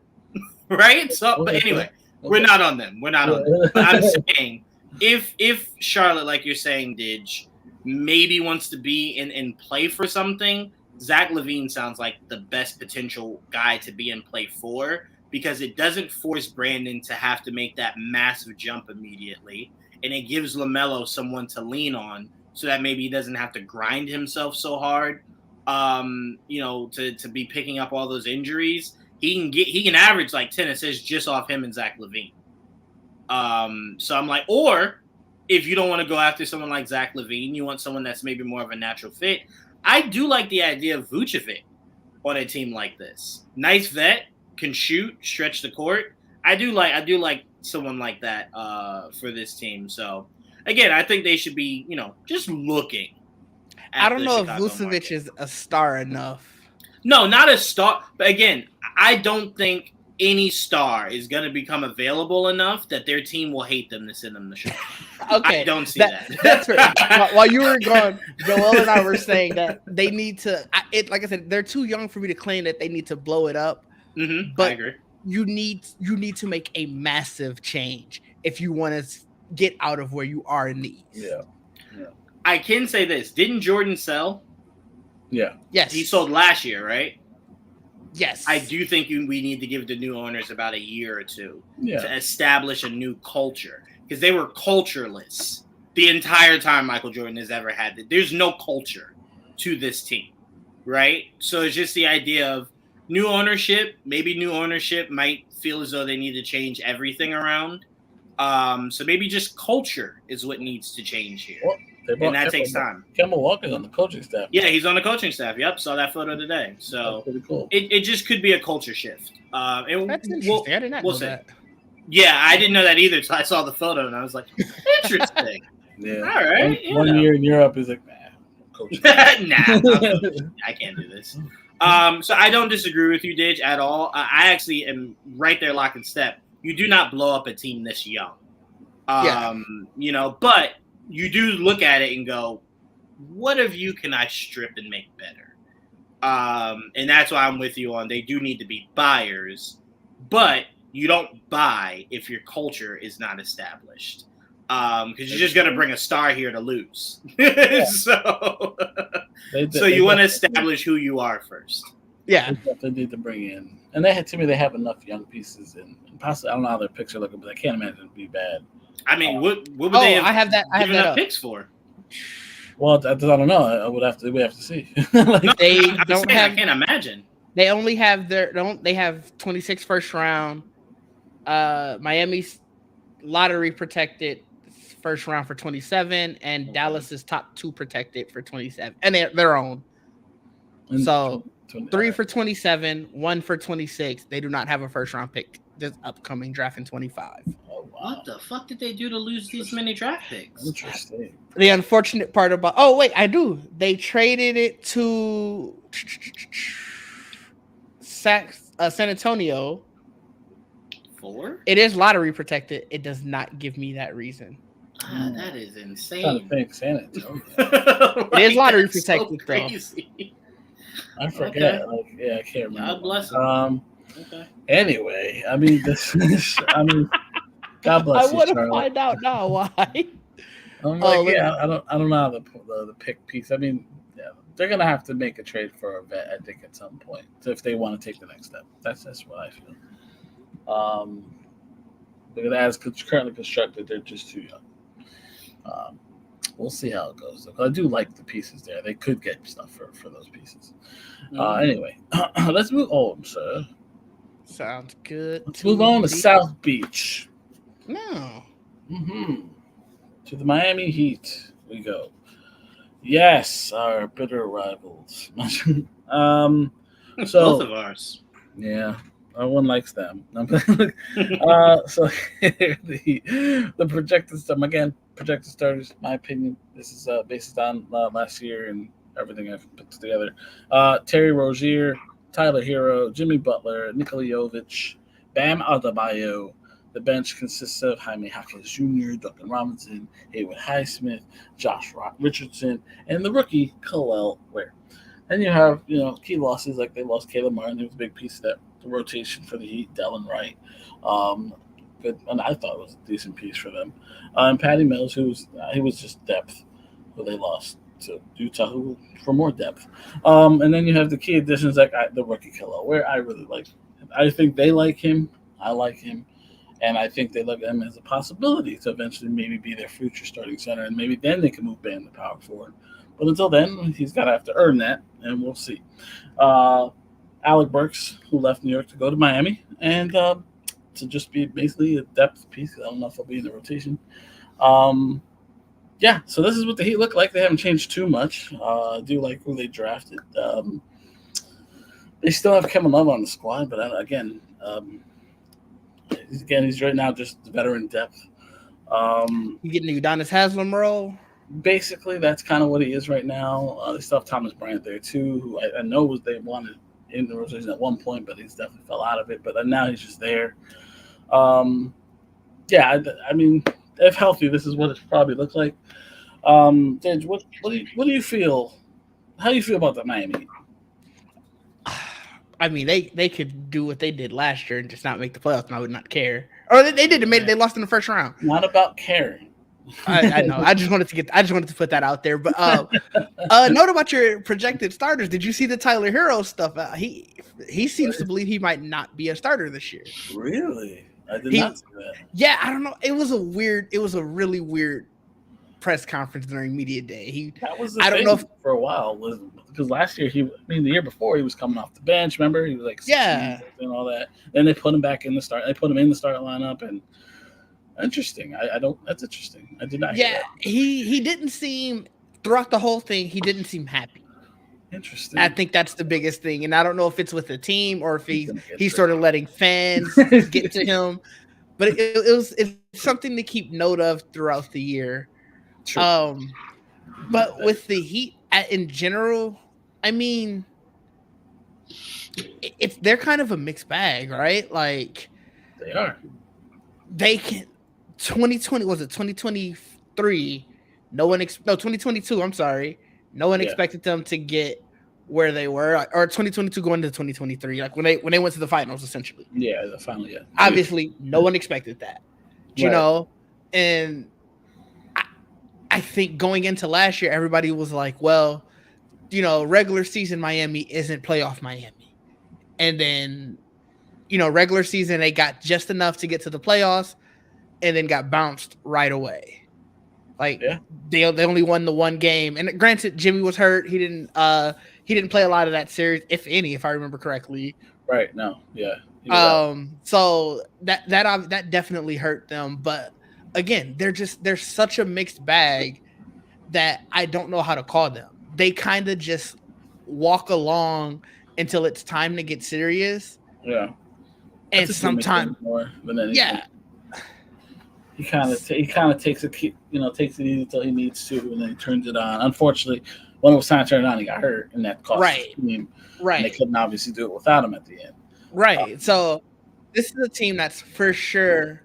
right? So, but anyway, we're not on them. We're not on them. But I'm saying if Charlotte, like you're saying, Didge, maybe wants to be in play for something, Zach LaVine sounds like the best potential guy to be in play for, because it doesn't force Brandon to have to make that massive jump immediately, and it gives LaMelo someone to lean on so that maybe he doesn't have to grind himself so hard, to be picking up all those injuries. He can average like 10 assists just off him and Zach LaVine. So I'm like, or if you don't want to go after someone like Zach LaVine, you want someone that's maybe more of a natural fit. I do like the idea of Vucevic on a team like this. Nice vet, can shoot, stretch the court. I do like someone like that for this team. So again, I think they should be, just looking. I don't know if Vucevic is a star enough. No, not a star. But again, I don't think any star is going to become available enough that their team will hate them to send them the show. Okay, I don't see that. That's right. While you were gone, Joel and I were saying that they need to. Like I said, they're too young for me to claim that they need to blow it up. Mm-hmm, but I agree. You need to make a massive change if you want to get out of where you are in the East. Yeah. I can say this: didn't Jordan sell? Yeah. Yes. He sold last year, right? Yes. I do think we need to give the new owners about a year or two to establish a new culture, because they were cultureless the entire time Michael Jordan has ever had it. There's no culture to this team, right? So it's just the idea of new ownership. Maybe new ownership might feel as though they need to change everything around. So maybe just culture is what needs to change here. Well, and that takes time. Kemba Walker's on the coaching staff. Yeah, he's on the coaching staff. Yep, saw that photo today. So that's pretty cool. It just could be a culture shift. And that's interesting. I did not know that. Yeah, I didn't know that either until I saw the photo, and I was like, interesting. Yeah. All right. One year in Europe is like, coach. I can't do this. So I don't disagree with you, Didge, at all. I actually am right there lock and step. You do not blow up a team this young. But you do look at it and go, what of you can I strip and make better? And that's why I'm with you on they do need to be buyers, but you don't buy if your culture is not established. Because you're just going to bring a star here to lose. So you want to establish who you are first. Yeah. They need to bring in. And to me, they have enough young pieces. And possibly, I don't know how their picture looking, but I can't imagine it would be bad. I mean, what would they have I have that up. picks for? Well, I don't know. We have to see. They don't have. I can't imagine. They only have They have 26 first round. Miami's lottery protected first round for 27, and Dallas's top 2 protected for 27, and their own. And So 20 3 for 27, 1 for 26. They do not have a first round pick this upcoming draft in 25. Oh, wow. What the fuck did they do to lose these many draft picks? Interesting. The unfortunate part about I do. They traded it to San Antonio. 4? It is lottery protected. It does not give me that reason. That is I'm trying to insane. think San Antonio. It is lottery that's protected, though. crazy. I forget. Okay. I can't remember. God bless them. Okay. Anyway, I mean, God bless I you, want to Charlotte. find out now why. I don't know how the pick piece. I mean, yeah, they're gonna have to make a trade for a vet, I think, at some point, if they want to take the next step. That's what I feel. Because as currently constructed, they're just too young. We'll see how it goes. I do like the pieces there. They could get stuff for those pieces. Anyway, let's move on, sir. Sounds good. Let's move on to South Beach. No. To the Miami Heat we go. Yes, our bitter rivals. So both of ours. Yeah, one likes them. So the projected stuff again. Projected starters, my opinion. This is based on last year and everything I've put together. Terry Rozier, Tyler Hero, Jimmy Butler, Nikola Jovic, Bam Adebayo. The bench consists of Jaime Jaquez Jr., Duncan Robinson, Haywood Highsmith, Josh Richardson, and the rookie Khalil Ware. And you have key losses like they lost Caleb Martin, who was a big piece of that rotation for the Heat. Delon Wright, good, and I thought it was a decent piece for them. And Patty Mills, he was just depth, who they lost to Utah, for more depth. And then you have the key additions like the rookie Khalil Ware. I really like. I think they like him. I like him. And I think they look at him as a possibility to eventually maybe be their future starting center, and maybe then they can move Bam to power forward. But until then, he's got to have to earn that, and we'll see. Alec Burks, who left New York to go to Miami, and to just be basically a depth piece. I don't know if he'll be in the rotation. Yeah, so this is what the Heat look like. They haven't changed too much. I do like who they drafted. They still have Kevin Love on the squad, but again, he's right now just veteran depth. You getting the Udonis Haslem role? Basically, that's kind of what he is right now. They still have Thomas Bryant there too, who I know they wanted in the rotation at one point, but he's definitely fell out of it. But now he's just there. Yeah, I mean, if healthy, this is what it probably looks like. Didge, what do you feel? How do you feel about the Miami? I mean, they could do what they did last year and just not make the playoffs, and I would not care. Or they did. They lost in the first round. Not about caring. I know. I just wanted to put that out there. But note about your projected starters. Did you see the Tyler Hero stuff? He seems to believe he might not be a starter this year. Really? I did not see that. Yeah, I don't know. It was a really weird press conference during media day. That was I don't know for a while because last year the year before he was coming off the bench. Remember, he was like and all that. Then they put him back in the start. They put him in the start lineup and. Interesting. That's interesting. I did not hear that. He didn't seem throughout the whole thing. He didn't seem happy. Interesting. I think that's the biggest thing, and I don't know if it's with the team or if he's sort of letting fans get to him. But it's something to keep note of throughout the year. True. But with the Heat in general, I mean, they're kind of a mixed bag, right? Like they are. They can. 2020 was it 2023? 2022. I'm sorry. No one expected them to get where they were, or 2022 going to 2023, like when they went to the finals, essentially. Yeah, the final. Yeah. Obviously, no one expected that. You know, and I think going into last year, everybody was like, well, regular season Miami isn't playoff Miami, and then regular season they got just enough to get to the playoffs. And then got bounced right away. Like they only won the one game. And granted, Jimmy was hurt. He didn't play a lot of that series, if any, if I remember correctly. Right. No. Yeah. So that definitely hurt them. But again, they're such a mixed bag that I don't know how to call them. They kind of just walk along until it's time to get serious. Yeah. And sometimes more than anything. Yeah. He kind of takes it easy until he needs to, and then he turns it on. Unfortunately, when it was time to turn it on, he got hurt, and that cost his team. Right. And they couldn't obviously do it without him at the end. Right. So this is a team that's for sure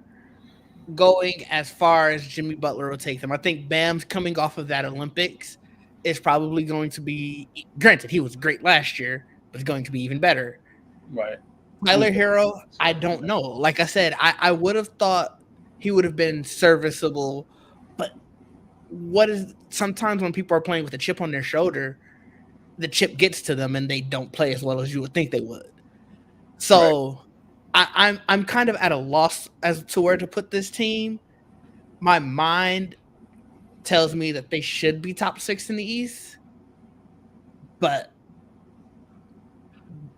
going as far as Jimmy Butler will take them. I think Bam's coming off of that Olympics is probably going to be, granted, he was great last year, but it's going to be even better. Right. Tyler Hero, I don't know. Like I said, I would have thought he would have been serviceable, but sometimes when people are playing with a chip on their shoulder, the chip gets to them and they don't play as well as you would think they would. So I'm kind of at a loss as to where to put this team. My mind tells me that they should be top 6 in the East, but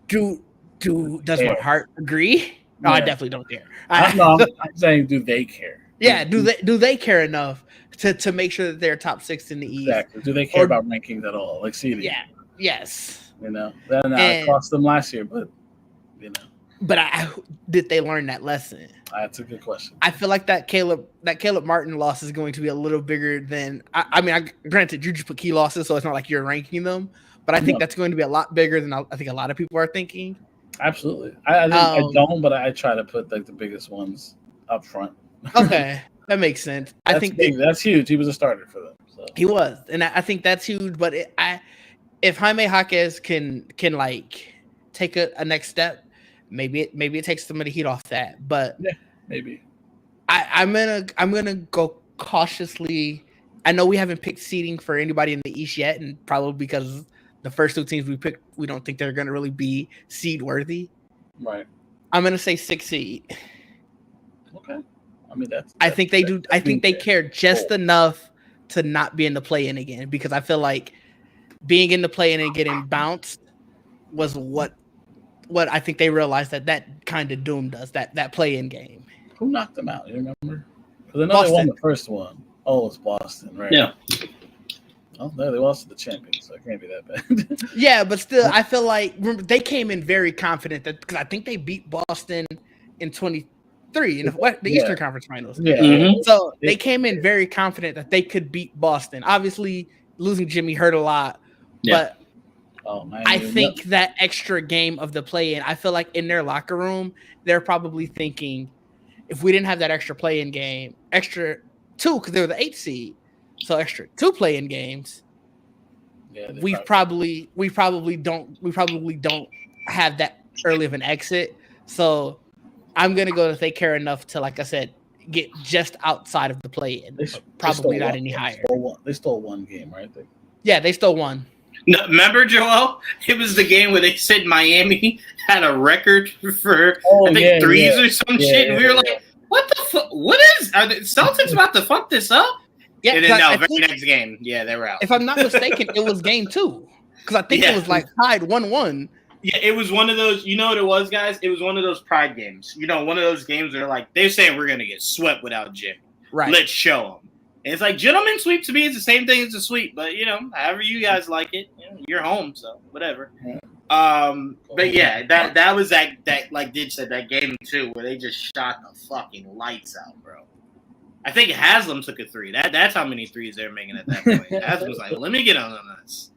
does my heart agree? No, I definitely don't care. I'm saying, do they care? Yeah, do they care enough to make sure that they're top 6 in the East? Exactly. Do they care about rankings at all? Like seeding? Yeah. Yes. That cost them last year, but But did they learn that lesson? That's a good question. I feel like that Caleb Martin loss is going to be a little bigger than. Granted, you just put key losses, so it's not like you're ranking them. But I think that's going to be a lot bigger than I think a lot of people are thinking. Absolutely. I don't, but I try to put like the biggest ones up front. Okay, that makes sense. I think that's huge. He was a starter for them. So. He was, and I think that's huge. But if Jaime Jaquez can like take a next step, maybe it takes some of the heat off that. But yeah, maybe. I'm gonna go cautiously. I know we haven't picked seeding for anybody in the East yet, and probably because the first 2 teams we picked, we don't think they're gonna really be seed worthy. Right. I'm gonna say 6 seed. Okay. I mean that's I think they do. I think they care just enough to not be in the play-in again, because I feel like being in the play-in and getting bounced was what I think they realized that kind of doomed us, that play-in game. Who knocked them out? You remember? Because I know they won the first one. Oh, it's Boston, right? Yeah. Oh, no, they lost to the champions, so it can't be that bad. Yeah, but still, I feel like they came in very confident because I think they beat Boston in 23 in the Eastern Conference Finals. Yeah. Mm-hmm. So they came in very confident that they could beat Boston. Obviously, losing Jimmy hurt a lot, but I think that extra game of the play-in, I feel like in their locker room, they're probably thinking, if we didn't have that extra play-in game, extra 2 because they were the 8th seed, so extra 2 play-in games. Yeah, we probably don't have that early of an exit. So I'm gonna go if they care enough to, like I said, get just outside of the play-in. Probably not any higher. They stole one game, right? They stole one. No, remember, Joel? It was the game where they said Miami had a record for threes or some shit, and we were like, "What the fuck? What are the Celtics about to fuck this up?" Yeah, and then next game, they were out. If I'm not mistaken, it was game 2 because I think it was like tied 1-1. Yeah, it was one of those. You know what it was, guys? It was one of those pride games. You know, one of those games where like they're saying we're gonna get swept without Jim. Right. Let's show them. And it's like gentleman sweep to me is the same thing as a sweep, but however you guys like it, you're home, so whatever. But yeah, that was that like Didge said, that game 2 where they just shot the fucking lights out, bro. I think Haslam took a 3. That's how many threes they're making at that point. Haslam was like, let me get on this.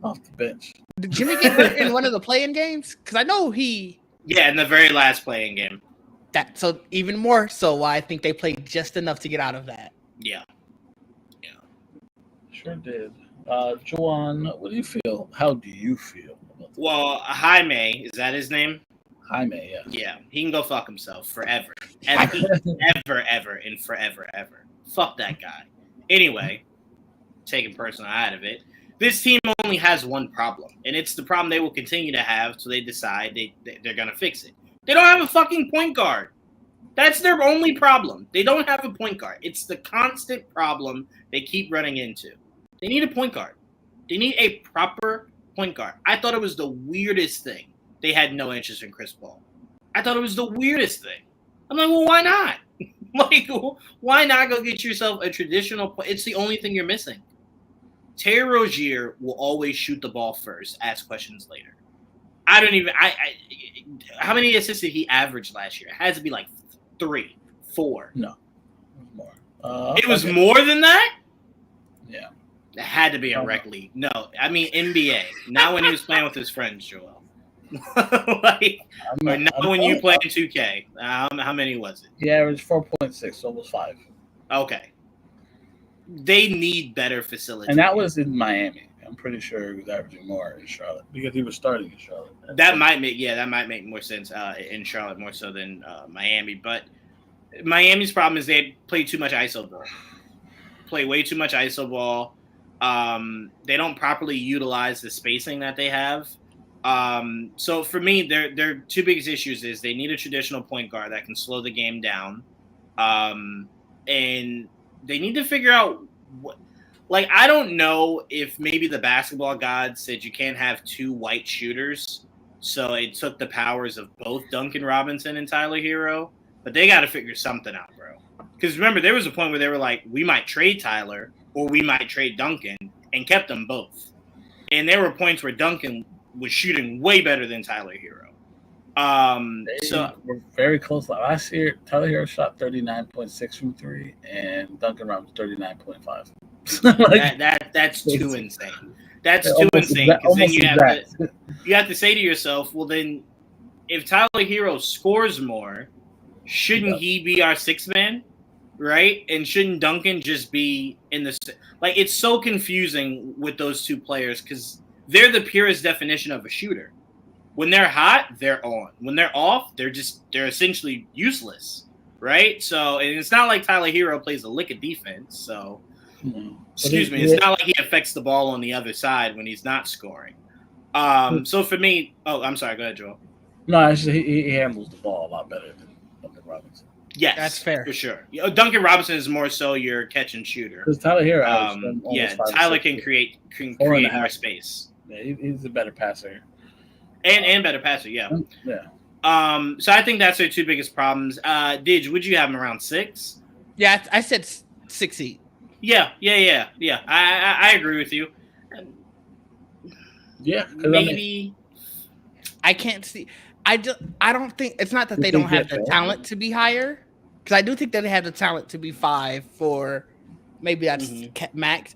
Off the bench. Did Jimmy get hurt in one of the play-in games? Because I know he. Yeah, in the very last play-in game. So even more so why I think they played just enough to get out of that. Yeah. Sure did. Juwaan, what do you feel? How do you feel about that? Well, Jaime, is that his name? Jaime, yeah. Yeah, he can go fuck himself forever. Ever, and forever. Fuck that guy. Anyway, taking personal out of it, this team only has one problem, and it's the problem they will continue to have, so they decide they're going to fix it. They don't have a fucking point guard. That's their only problem. They don't have a point guard. It's the constant problem they keep running into. They need a point guard. They need a proper point guard. I thought it was the weirdest thing they had no interest in Chris Paul. I thought it was the weirdest thing. I'm like, well, why not? Like, why not go get yourself a traditional – it's the only thing you're missing. Terry Rozier will always shoot the ball first, ask questions later. I don't even. How many assists did he average last year? It has to be like 3, 4. No, more. It was more than that. Yeah, it had to be a rec league. No, I mean NBA. Not when he was playing with his friends, Joel. Or not when you played 2K. How many was it? He averaged 4.6, almost 5. Okay. They need better facilities. And that was in Miami. I'm pretty sure he was averaging more in Charlotte because he was starting in Charlotte. That might make more sense in Charlotte more so than Miami. But Miami's problem is they play too much ISO ball. Play way too much ISO ball. They don't properly utilize the spacing that they have. So for me, their two biggest issues is they need a traditional point guard that can slow the game down. And they need to figure out what, like, I don't know if maybe the basketball gods said you can't have 2 white shooters. So it took the powers of both Duncan Robinson and Tyler Hero, but they got to figure something out, bro. Because remember, there was a point where they were like, we might trade Tyler or we might trade Duncan, and kept them both. And there were points where Duncan was shooting way better than Tyler Hero. So we're very close. Last year, Tyler Hero shot 39.6 from 3, and Duncan Robinson 39.5. That's too insane. That's too insane. Because then you have to say to yourself, well, then if Tyler Hero scores more, shouldn't he be our 6th man? Right? And shouldn't Duncan just be in the like? It's so confusing with those two players because they're the purest definition of a shooter. When they're hot, they're on. When they're off, they're essentially useless, right? So, and it's not like Tyler Hero plays a lick of defense. So, excuse me, it's not like he affects the ball on the other side when he's not scoring. So for me, I'm sorry. Go ahead, Joel. No, it's just, he handles the ball a lot better than Duncan Robinson. Yes, that's fair for sure. Duncan Robinson is more so your catch and shooter. Because Tyler Hero, Tyler can create more space. Yeah, he's a better passer. And better passer, yeah. Yeah. So I think that's their two biggest problems. Didge, would you have him around 6? Yeah, I said 6 8. Yeah. I agree with you. Yeah, maybe. I can't see. I don't think it's not that they don't have the talent to be higher, because I do think that they have the talent to be 5 for maybe that's max.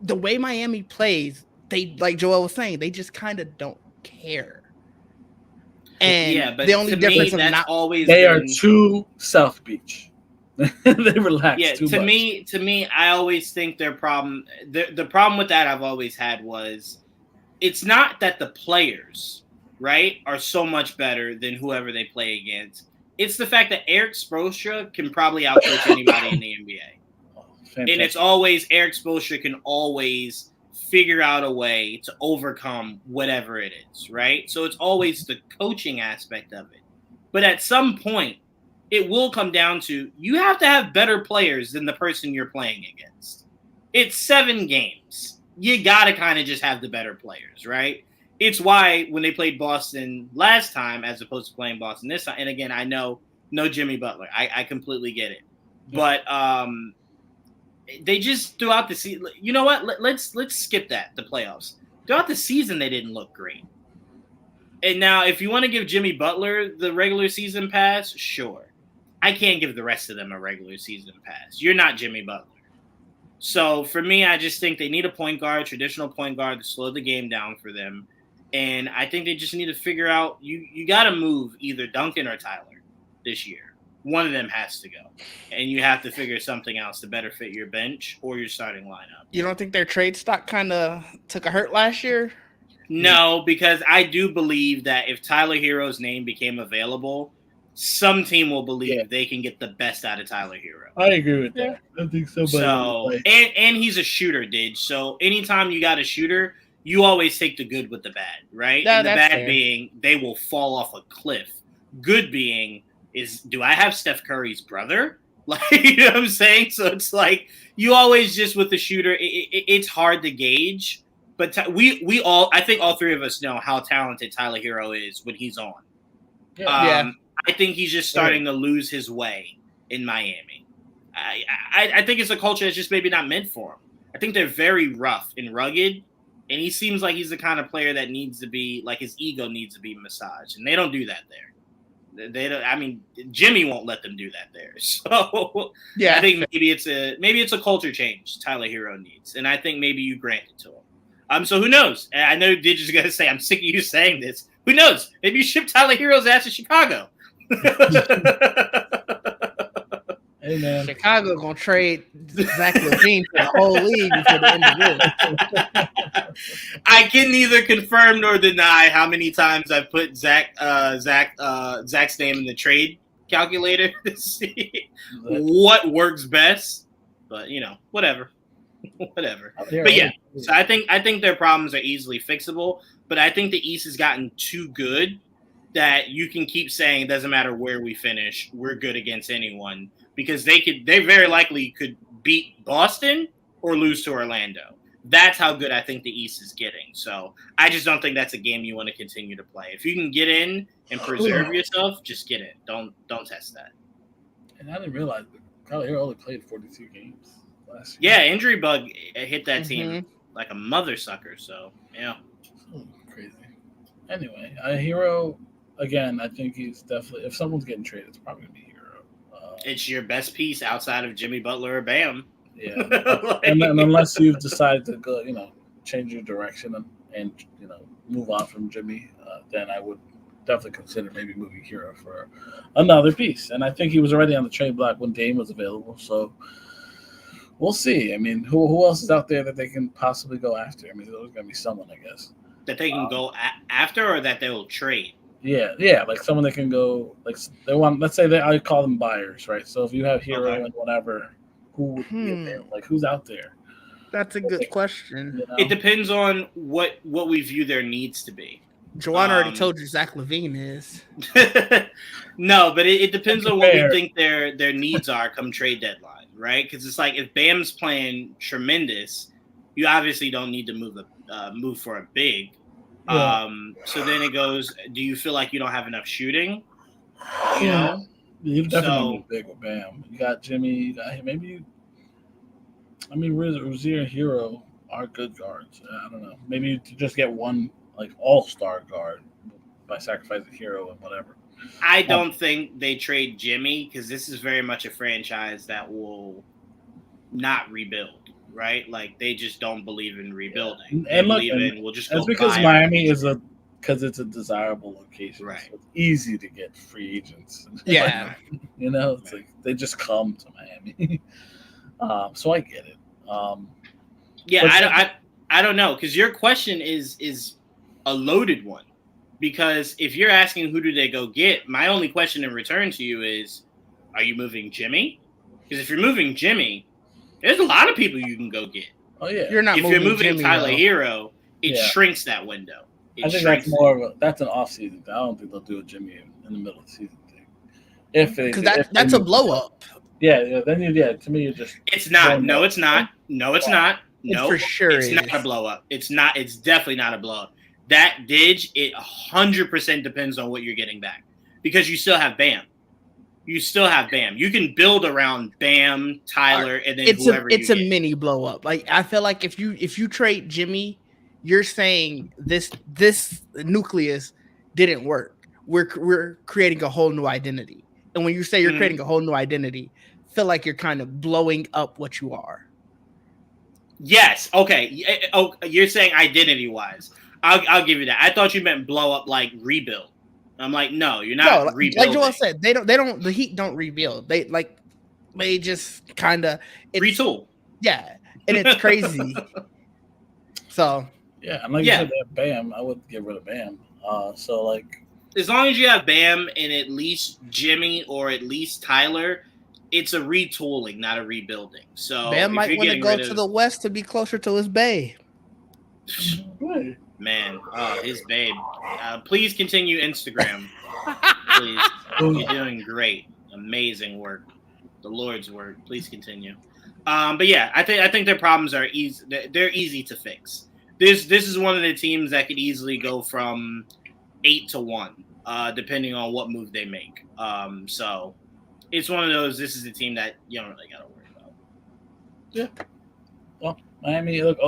The way Miami plays, they, like Joel was saying, they just kind of don't care. And but the only difference they are too South Beach. They relax. Yeah, too much. To me, I always think their problem. The problem with that I've always had was, it's not that the players, right, are so much better than whoever they play against. It's the fact that Eric Spoelstra can probably outcoach anybody in the NBA. And it's always Eric Spoelstra can always figure out a way to overcome whatever it is, right? So it's always the coaching aspect of it. But at some point, it will come down to you have to have better players than the person you're playing against. It's 7 games. You got to kind of just have the better players, right? It's why when they played Boston last time, as opposed to playing Boston this time, and again, I know no Jimmy Butler. I completely get it. But they just throughout the season, you know what? Let's skip that, the playoffs. Throughout the season, they didn't look great. And now, if you want to give Jimmy Butler the regular season pass, sure. I can't give the rest of them a regular season pass. You're not Jimmy Butler. So for me, I just think they need a point guard, traditional point guard, to slow the game down for them. And I think they just need to figure out, you got to move either Duncan or Tyler this year. One of them has to go. And you have to figure something else to better fit your bench or your starting lineup. You don't think their trade stock kind of took a hurt last year? No, because I do believe that if Tyler Hero's name became available, some team will believe they can get the best out of Tyler Hero. I agree with that. I think so. So, and he's a shooter, Didge. So anytime you got a shooter, you always take the good with the bad, right? No, and the bad fair. being they will fall off a cliff. Good being is, do I have Steph Curry's brother? Like, you know what I'm saying? So it's like you always just with the shooter, it's hard to gauge. But we all, I think all 3 of us know how talented Tyler Hero is when he's on. I think he's just starting to lose his way in Miami. I think it's a culture that's just maybe not meant for him. I think they're very rough and rugged, and he seems like he's the kind of player that needs to be like his ego needs to be massaged, and they don't do that there. They don't. I mean, Jimmy won't let them do that there. So Yeah, I think maybe it's a culture change Tyler Hero needs, and I think maybe you grant it to him. So who knows? And I know Didge is gonna say I'm sick of you saying this. Who knows? Maybe you ship Tyler Hero's ass to Chicago. Hey man, Chicago gonna trade Zach LaVine for the whole league before the end of this. I can neither confirm nor deny how many times I've put Zach's name in the trade calculator to see what works best. But whatever. But yeah, so I think their problems are easily fixable. But I think the East has gotten too good that you can keep saying it doesn't matter where we finish, we're good against anyone, because they very likely could beat Boston or lose to Orlando. That's how good I think the East is getting. So I just don't think that's a game you want to continue to play. If you can get in and preserve yourself, just get in. Don't test that. And I didn't realize Tyler Hero only played 42 games last year. Yeah, injury bug hit that team like a mother sucker. So yeah, crazy. Anyway, Hero again. I think he's definitely, if someone's getting traded, it's probably gonna be Hero. It's your best piece outside of Jimmy Butler or Bam. Yeah, and unless you've decided to go, change your direction and move on from Jimmy, then I would definitely consider maybe moving Hero for another piece. And I think he was already on the trade block when Dame was available, so we'll see. I mean, who else is out there that they can possibly go after? I mean, there's going to be someone, I guess, that they can go after, or that they will trade. Yeah, like someone that can go, like they want. Let's say I call them buyers, right? So if you have Hero and whatever, who would be available? Like who's out there? That's a good question. It depends on what we view their needs to be. Juwaan already told you Zach LaVine is. No, but it depends on what we think their needs are come trade deadline, right? Because it's like if Bam's playing tremendous, you obviously don't need to move for a big. Yeah. So then it goes, do you feel like you don't have enough shooting? You definitely move big with Bam. You got Jimmy, you got him. Rozier and Hero are good guards. I don't know. Maybe you just get one like all-star guard by sacrificing Hero and whatever. I don't think they trade Jimmy because this is very much a franchise that will not rebuild. Right, like they just don't believe in rebuilding. We'll just go. That's because Miami because it's a desirable location. Right, so it's easy to get free agents. Yeah, it's like they just come to Miami. So I get it. I don't know because your question is a loaded one. Because if you're asking who do they go get, my only question in return to you is, are you moving Jimmy? Because if you're moving Jimmy, there's a lot of people you can go get. Oh yeah, if you're moving Jimmy, Tyler Hero, it shrinks that window. I think that's more of that's an off-season thing. I don't think they'll do a Jimmy in the middle of the season thing. Because that's a blow up. Yeah. Then to me, you're just. It's not. No, it's not. No, it's not. No, for sure, it's not a blow up. It's not. It's definitely not a blow up. That Didge, it 100% depends on what you're getting back because you still have Bam. You can build around Bam, Tyler, and then whoever. It's a mini blow up. Like I feel like if you trade Jimmy, you're saying this nucleus didn't work. We're creating a whole new identity. And when you say you're creating a whole new identity, feel like you're kind of blowing up what you are. Yes. Okay. Oh, you're saying identity wise. I'll give you that. I thought you meant blow up like rebuild. I'm like, no, you're not rebuilding. Like Joel said, they don't. The Heat don't rebuild. They just kind of retool. Yeah, and it's crazy. So yeah, and like you said, Bam, I would get rid of Bam. So like, as long as you have Bam and at least Jimmy or at least Tyler, it's a retooling, not a rebuilding. So Bam might want to go to the West to be closer to his bae. Man, his babe. Please continue Instagram. Please. You're doing great. Amazing work. The Lord's work. Please continue. But yeah, I think their problems are easy. They're easy to fix. This is one of the teams that could easily go from 8-1, depending on what move they make. So it's one of those. This is a team that you don't really got to worry about. Yeah. Well, Miami. Look,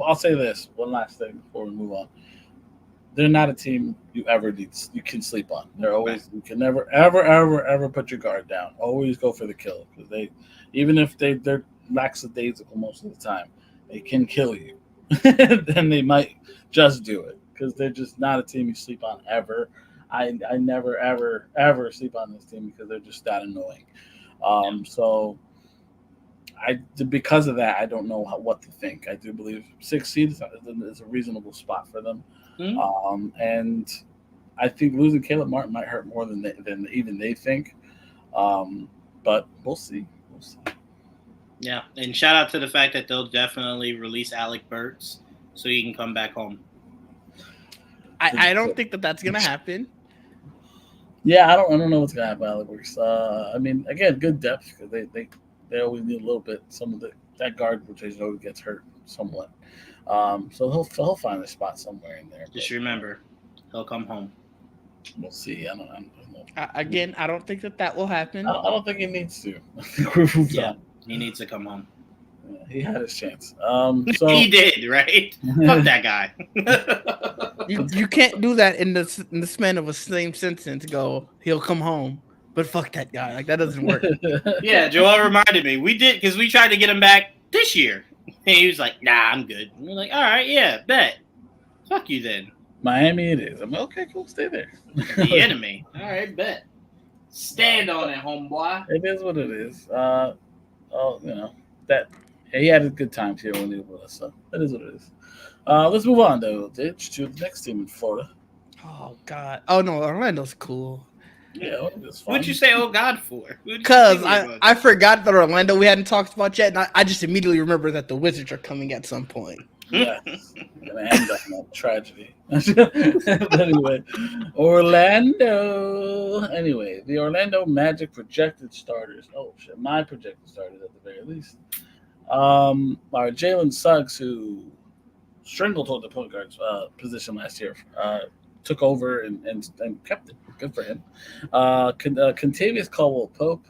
I'll say this one last thing before we move on. They're not a team you can sleep on. They're always you can never ever put your guard down. Always go for the kill because even if they're lackadaisical most of the time, they can kill you. Then they might just do it because they're just not a team you sleep on ever. I never ever sleep on this team because they're just that annoying. So because of that, I don't know what to think. I do believe 6 seed is a reasonable spot for them. And I think losing Caleb Martin might hurt more than even they think. But we'll see. Yeah, and shout out to the fact that they'll definitely release Alec Burks so he can come back home. I don't think that's gonna happen. Yeah, I don't know what's gonna happen. Alec Burks. I mean, again, good depth because they always need a little bit. Some of that guard rotation always gets hurt somewhat. So he'll find a spot somewhere in there. Just remember, he'll come home. We'll see. I don't know. Again, I don't think that will happen. I don't think he needs to. He needs to come home. Yeah, he had his chance. So he did, right? Fuck that guy. you can't do that in the span of a same sentence. Go, he'll come home, but fuck that guy. Like that doesn't work. Yeah, Joel reminded me. We did because we tried to get him back this year, and he was like, "Nah, I'm good." And we're like, "All right, yeah, bet. Fuck you then." Miami, it is. I'm like, okay, cool, stay there. The enemy. All right, bet. Stand on it, homeboy. It is what it is. That he had a good time here when he was with us, so that is what it is. Let's move on though, Didge, to the next team in Florida. Oh God! Oh no, Orlando's cool. Yeah, what'd you say? Oh God, for? Because I forgot that Orlando we hadn't talked about yet, and I just immediately remember that the Wizards are coming at some point. Yeah, gonna end up in a tragedy. But anyway, Orlando. Anyway, the Orlando Magic projected starters. Oh shit, my projected starters at the very least. Are Jalen Suggs, who stranglehold the point guard's position last year, took over and kept it. Good for him. Contavious Caldwell-Pope,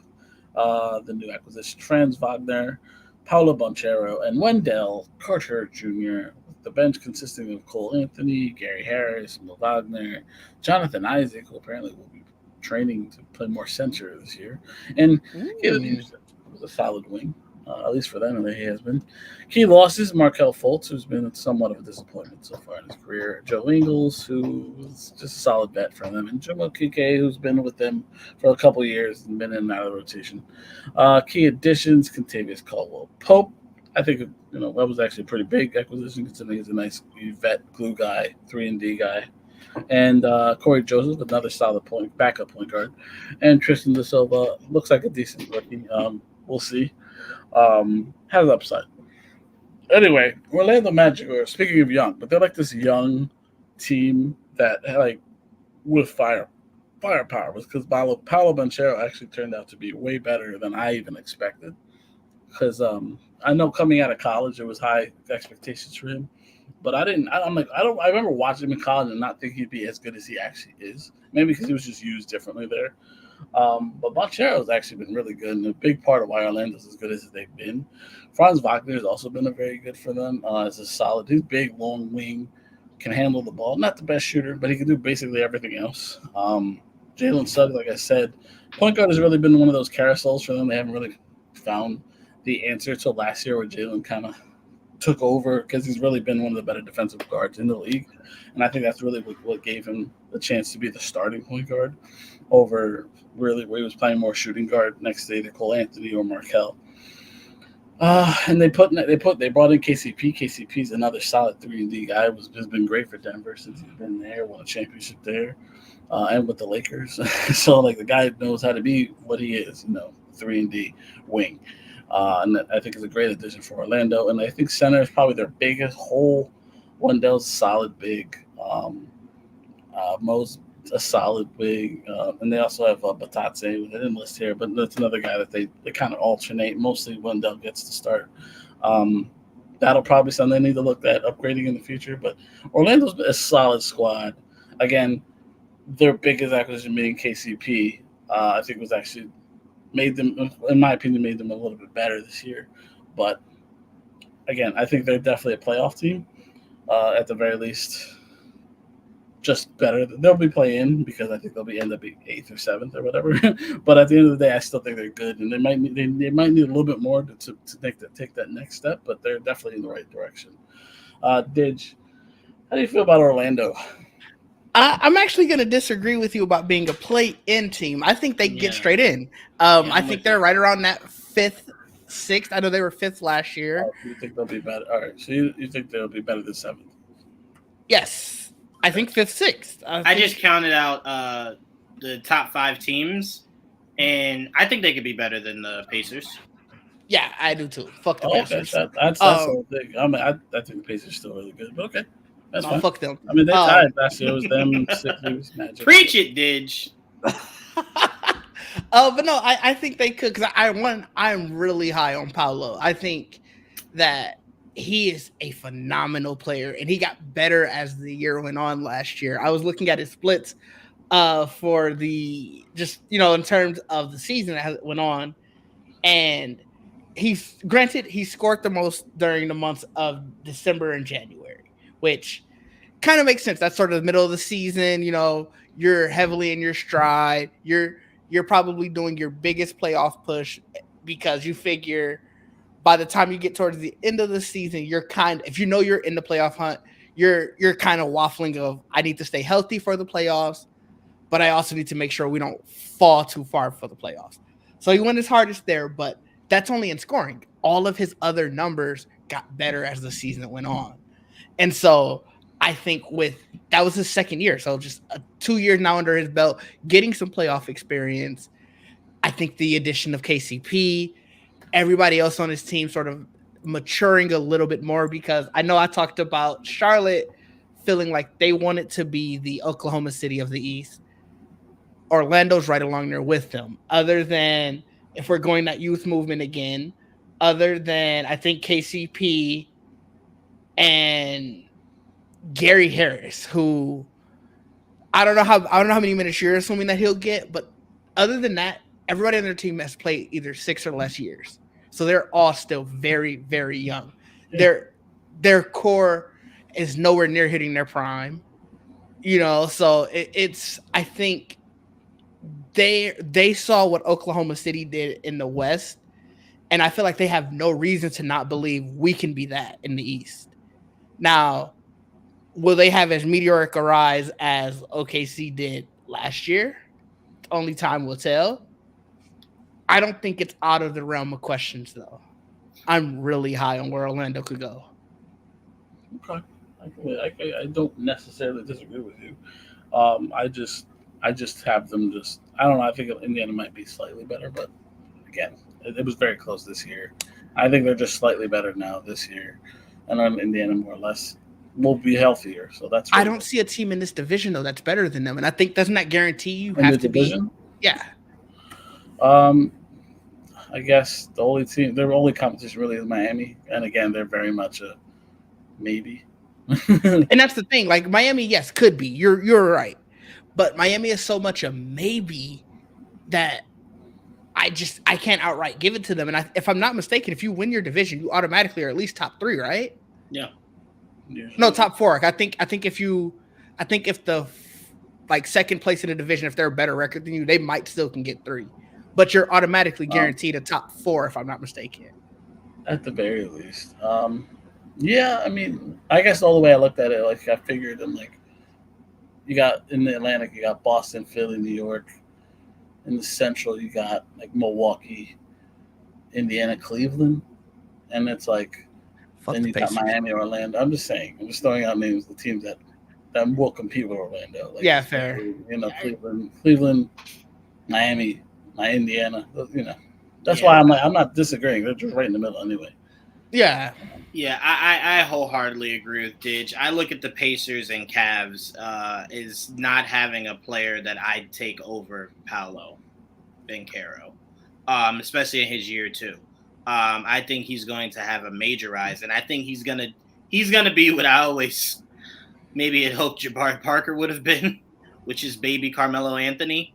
the new acquisition, Franz Wagner, Paulo Banchero, and Wendell Carter Jr., with the bench consisting of Cole Anthony, Gary Harris, Mo Wagner, Jonathan Isaac, who apparently will be training to play more center this year, and Caleb was a solid wing. At least for them, he has been. Key losses: Markelle Fultz, who's been somewhat of a disappointment so far in his career. Joe Ingles, who was just a solid bet for them, and Jomo Kike, who's been with them for a couple years and been in and out of the rotation. Key additions: Contavious Caldwell-Pope. I think that was actually a pretty big acquisition considering he's a nice vet glue guy, 3-and-D guy. And Corey Joseph, another solid backup point guard, and Tristan Da Silva looks like a decent rookie. We'll see. Has upside. Anyway, Orlando Magic are, speaking of young, but they're like this young team that with firepower, because Paulo Banchero actually turned out to be way better than I even expected. Because I know coming out of college there was high expectations for him, but I remember watching him in college and not thinking he'd be as good as he actually is. Maybe because he was just used differently there. But Banchero has actually been really good, and a big part of why Orlando's as good as they've been. Franz Wagner has also been very good for them. As a solid, he's big, long wing, can handle the ball. Not the best shooter, but he can do basically everything else. Jalen Suggs, like I said, point guard has really been one of those carousels for them. They haven't really found the answer till last year, where Jalen kind of took over because he's really been one of the better defensive guards in the league, and I think that's really what gave him the chance to be the starting point guard over really where he was playing more shooting guard next to either Cole Anthony or Markelle. And they brought in KCP. KCP's another solid 3-and-D guy. Has been great for Denver since he's been there. Won a championship there, and with the Lakers. So the guy knows how to be what he is, 3-and-D wing. And I think it's a great addition for Orlando. And I think center is probably their biggest hole. Wendell's solid big. Mo's a solid big. And they also have Batatse, who they didn't list here, but that's another guy that they kind of alternate. Mostly Wendell gets to start. That'll probably something they need to look at upgrading in the future. But Orlando's a solid squad. Again, their biggest acquisition being KCP, I think was actually made them, in my opinion, made them a little bit better this year. But again, I think they're definitely a playoff team. At the very least, just better. They'll be playing because I think they'll end up being 8th or 7th or whatever. But at the end of the day, I still think they're good, and they might need a little bit more to take that next step. But they're definitely in the right direction. Didge, how do you feel about Orlando? I'm actually going to disagree with you about being a play-in team. I think they get straight in. I think they're right around that 5th, 6th. I know they were 5th last year. You think they'll be better? All right, so you think they'll be better than 7th? Yes, I think 5th, 6th. I just counted out the top 5 teams, and I think they could be better than the Pacers. Yeah, I do too. Fuck the Pacers. That's the whole thing. I mean, I think the Pacers are still really good, but okay. That's fine. Fuck them. I mean, they tied last year. It was them, Sixers, Magic. Preach it, Didge. But no, I think they could because I'm really high on Paolo. I think that he is a phenomenal player, and he got better as the year went on last year. I was looking at his splits for the in terms of the season as it went on, and he scored the most during the months of December and January, which kind of makes sense. That's sort of the middle of the season. You're heavily in your stride. You're probably doing your biggest playoff push because you figure by the time you get towards the end of the season, if you're in the playoff hunt, you're kind of waffling of, I need to stay healthy for the playoffs, but I also need to make sure we don't fall too far for the playoffs. So he went his hardest there, but that's only in scoring. All of his other numbers got better as the season went on. And so I think that was his second year. So just 2 years now under his belt, getting some playoff experience. I think the addition of KCP, everybody else on his team sort of maturing a little bit more, because I know I talked about Charlotte feeling like they wanted to be the Oklahoma City of the East. Orlando's right along there with them. Other than if we're going that youth movement again, other than I think KCP and Gary Harris, who I don't know how many minutes you're assuming that he'll get, but other than that, everybody on their team has played either 6 or less years. So they're all still very, very young. Yeah. Their core is nowhere near hitting their prime. So it's I think they saw what Oklahoma City did in the West, and I feel like they have no reason to not believe we can be that in the East. Now, will they have as meteoric a rise as OKC did last year? Only time will tell. I don't think it's out of the realm of questions, though. I'm really high on where Orlando could go. Okay. I don't necessarily disagree with you. I just have them I don't know. I think Indiana might be slightly better, but again, it was very close this year. I think they're just slightly better now this year. And then Indiana more or less will be healthier. So that's I don't see a team in this division, though, that's better than them. And I think doesn't that guarantee you in have to division? Be? Yeah. I guess their only competition really is Miami. And again, they're very much a maybe. And that's the thing. Like Miami, yes, could be. You're right. But Miami is so much a maybe that I can't outright give it to them. And if I'm not mistaken, if you win your division, you automatically are at least top 3, right? Yeah. No, top 4. I think if the second place in the division, if they're a better record than you, they might still can get 3. But you're automatically guaranteed a top 4, if I'm not mistaken. At the very least. Yeah, I mean, I guess all the way I looked at it, like I figured them you got in the Atlantic, you got Boston, Philly, New York. In the Central, you got Milwaukee, Indiana, Cleveland, and it's then you got Miami, Orlando. I'm just saying. I'm just throwing out names of the teams that will compete with Orlando. Yeah, fair. Cleveland, Miami, Indiana. That's why I'm not disagreeing. They're just right in the middle anyway. Yeah. Yeah, I wholeheartedly agree with Didge. I look at the Pacers and Cavs is not having a player that I'd take over Paolo Banchero, especially in his year 2. I think he's going to have a major rise, and I think he's gonna be what I always maybe had hoped Jabari Parker would have been, which is baby Carmelo Anthony.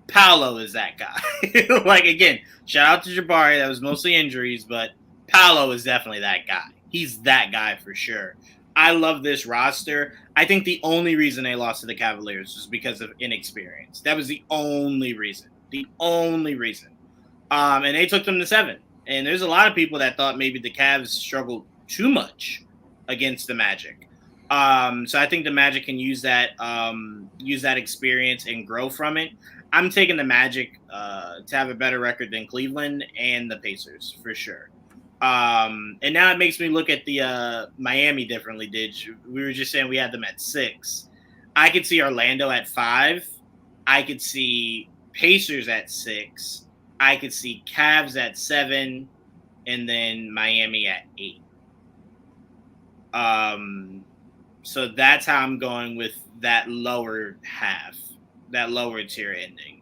Paolo is that guy. Again, shout out to Jabari. That was mostly injuries, but Paolo is definitely that guy. He's that guy for sure. I love this roster. I think the only reason they lost to the Cavaliers was because of inexperience. That was the only reason. The only reason. And they took them to 7. And there's a lot of people that thought maybe the Cavs struggled too much against the Magic. So I think the Magic can use that experience and grow from it. I'm taking the Magic to have a better record than Cleveland and the Pacers for sure. And now it makes me look at the Miami differently, Didge. We were just saying we had them at 6. I could see Orlando at 5. I could see Pacers at 6. I could see Cavs at 7. And then Miami at 8. So that's how I'm going with that lower half, that lower tier ending.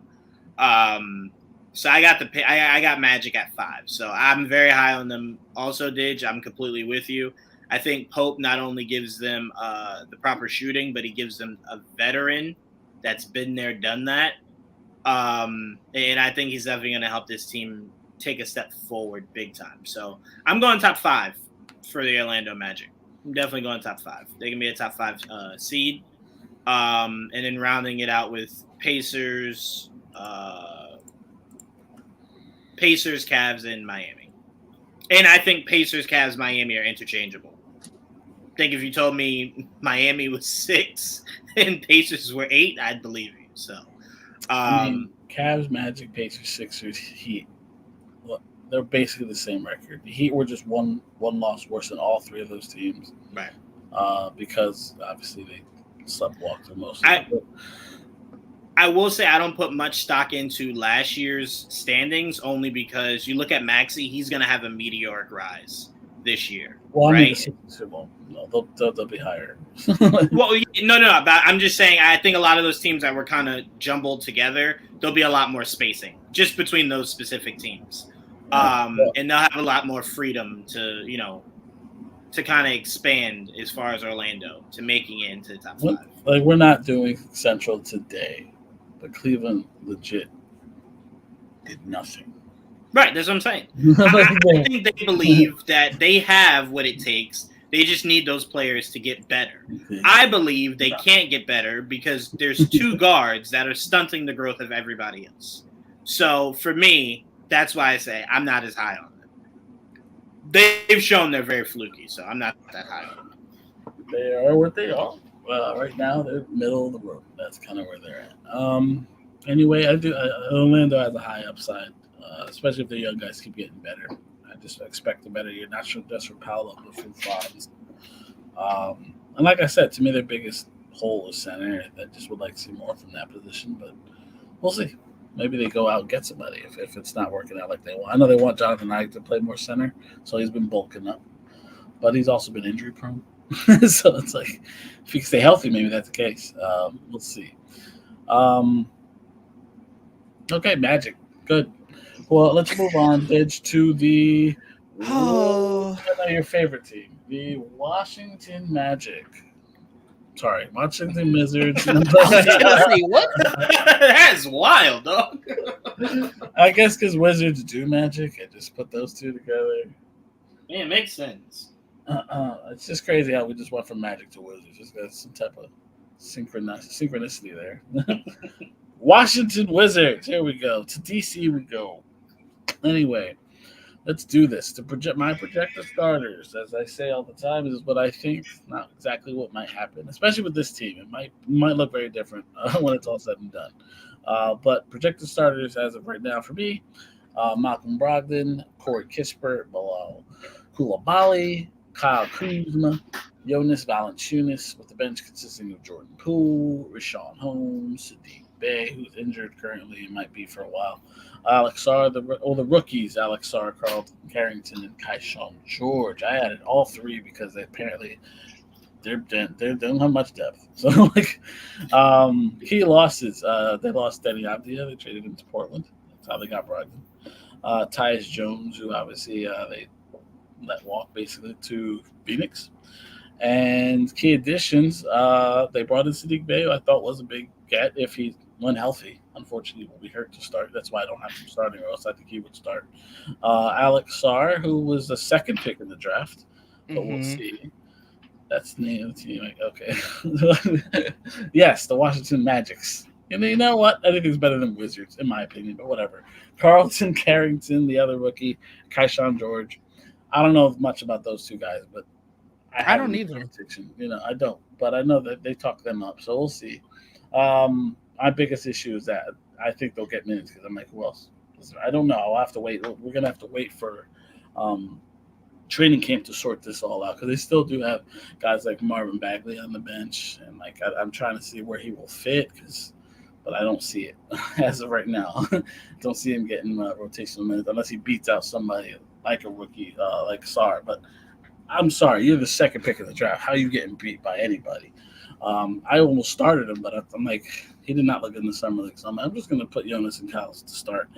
So I got Magic at 5. So I'm very high on them. Also, Didge, I'm completely with you. I think Pope not only gives them the proper shooting, but he gives them a veteran that's been there, done that. And I think he's definitely going to help this team take a step forward big time. So I'm going top 5 for the Orlando Magic. I'm definitely going top 5. They can be a top 5 seed. And then rounding it out with Pacers, Cavs, and Miami. And I think Pacers, Cavs, Miami are interchangeable. I think if you told me Miami was 6 and Pacers were 8, I'd believe you. So, Cavs, Magic, Pacers, Sixers, Heat. Look, they're basically the same record. The Heat were just one loss worse than all 3 of those teams. Right. Because obviously they sleptwalked through most of it. I will say I don't put much stock into last year's standings only because you look at Maxey, he's going to have a meteoric rise this year. Well, right? No, they'll be higher. Well, no. But I'm just saying I think a lot of those teams that were kind of jumbled together, there'll be a lot more spacing just between those specific teams. And they'll have a lot more freedom to kind of expand as far as Orlando to making it into the top 5. Like, we're not doing Central today. But Cleveland legit did nothing. Right, that's what I'm saying. I think they believe that they have what it takes. They just need those players to get better. I believe they can't get better because there's 2 guards that are stunting the growth of everybody else. So for me, that's why I say I'm not as high on them. They've shown they're very fluky, so I'm not that high on them. They are what they are. Right now they're middle of the road. That's kind of where they're at. Anyway, Orlando has a high upside, especially if the young guys keep getting better. I just expect a better year. Not sure that's for Paolo, but for Franz. And like I said, to me, their biggest hole is center. I just would like to see more from that position, but we'll see. Maybe they go out and get somebody if it's not working out like they want. I know they want Jonathan Isaac to play more center, so he's been bulking up, but he's also been injury prone. So it's like, if he can stay healthy, maybe that's the case. We'll see. Okay, Magic. Good. Well, let's move on, Didge, to the your favorite team, the Washington Magic. Sorry, Washington Wizards. I was gonna say, what? That's wild, dog. I guess because Wizards do Magic, I just put those 2 together. Yeah, it makes sense. It's just crazy how we just went from Magic to Wizards. Just got some type of synchronicity there. Washington Wizards. Here we go. To DC we go. Anyway, let's do this. My projected starters, as I say all the time, is what I think, not exactly what might happen, especially with this team. It might look very different when it's all said and done. But projected starters as of right now for me, Malcolm Brogdon, Corey Kispert, Bilal Coulibaly, Kyle Kuzma, Jonas Valanciunas, with the bench consisting of Jordan Poole, Richaun Holmes, Saddiq Bey, who's injured currently and might be for a while, Alex Sarr, the rookies, Alex Sarr, Carlton Carrington, and Keyshawn George. I added all 3 because they apparently they don't have much depth. So, key losses. They lost Denny Avdia. They traded him to Portland. That's how they got Brogdon. Tyus Jones, who obviously they let walk basically to Phoenix. And key additions, they brought in Saddiq Bey, who I thought was a big get if he went healthy. Unfortunately, he will be hurt to start. That's why I don't have him starting, or else I think he would start. Alex Sarr, who was the 2nd pick in the draft. but we'll see. That's the name of the team. Okay. Yes, the Washington Magics. And you know what? I think it's better than Wizards, in my opinion, but whatever. Carlton Carrington, the other rookie, Kaishan George. I don't know much about those two guys, but I don't either. I don't. But I know that they talk them up, so we'll see. My biggest issue is that I think they'll get minutes because I'm like, who else? I don't know. I'll have to wait. We're going to have to wait for training camp to sort this all out because they still do have guys like Marvin Bagley on the bench, and I'm trying to see where he will fit but I don't see it as of right now. Don't see him getting rotational minutes unless he beats out somebody like a rookie like Sarr. But I'm sorry, you're the second pick of the draft. How are you getting beat by anybody? I almost started him, but I'm like, he did not look good in the summer league. So I'm just going to put Jonas and Kyles to start.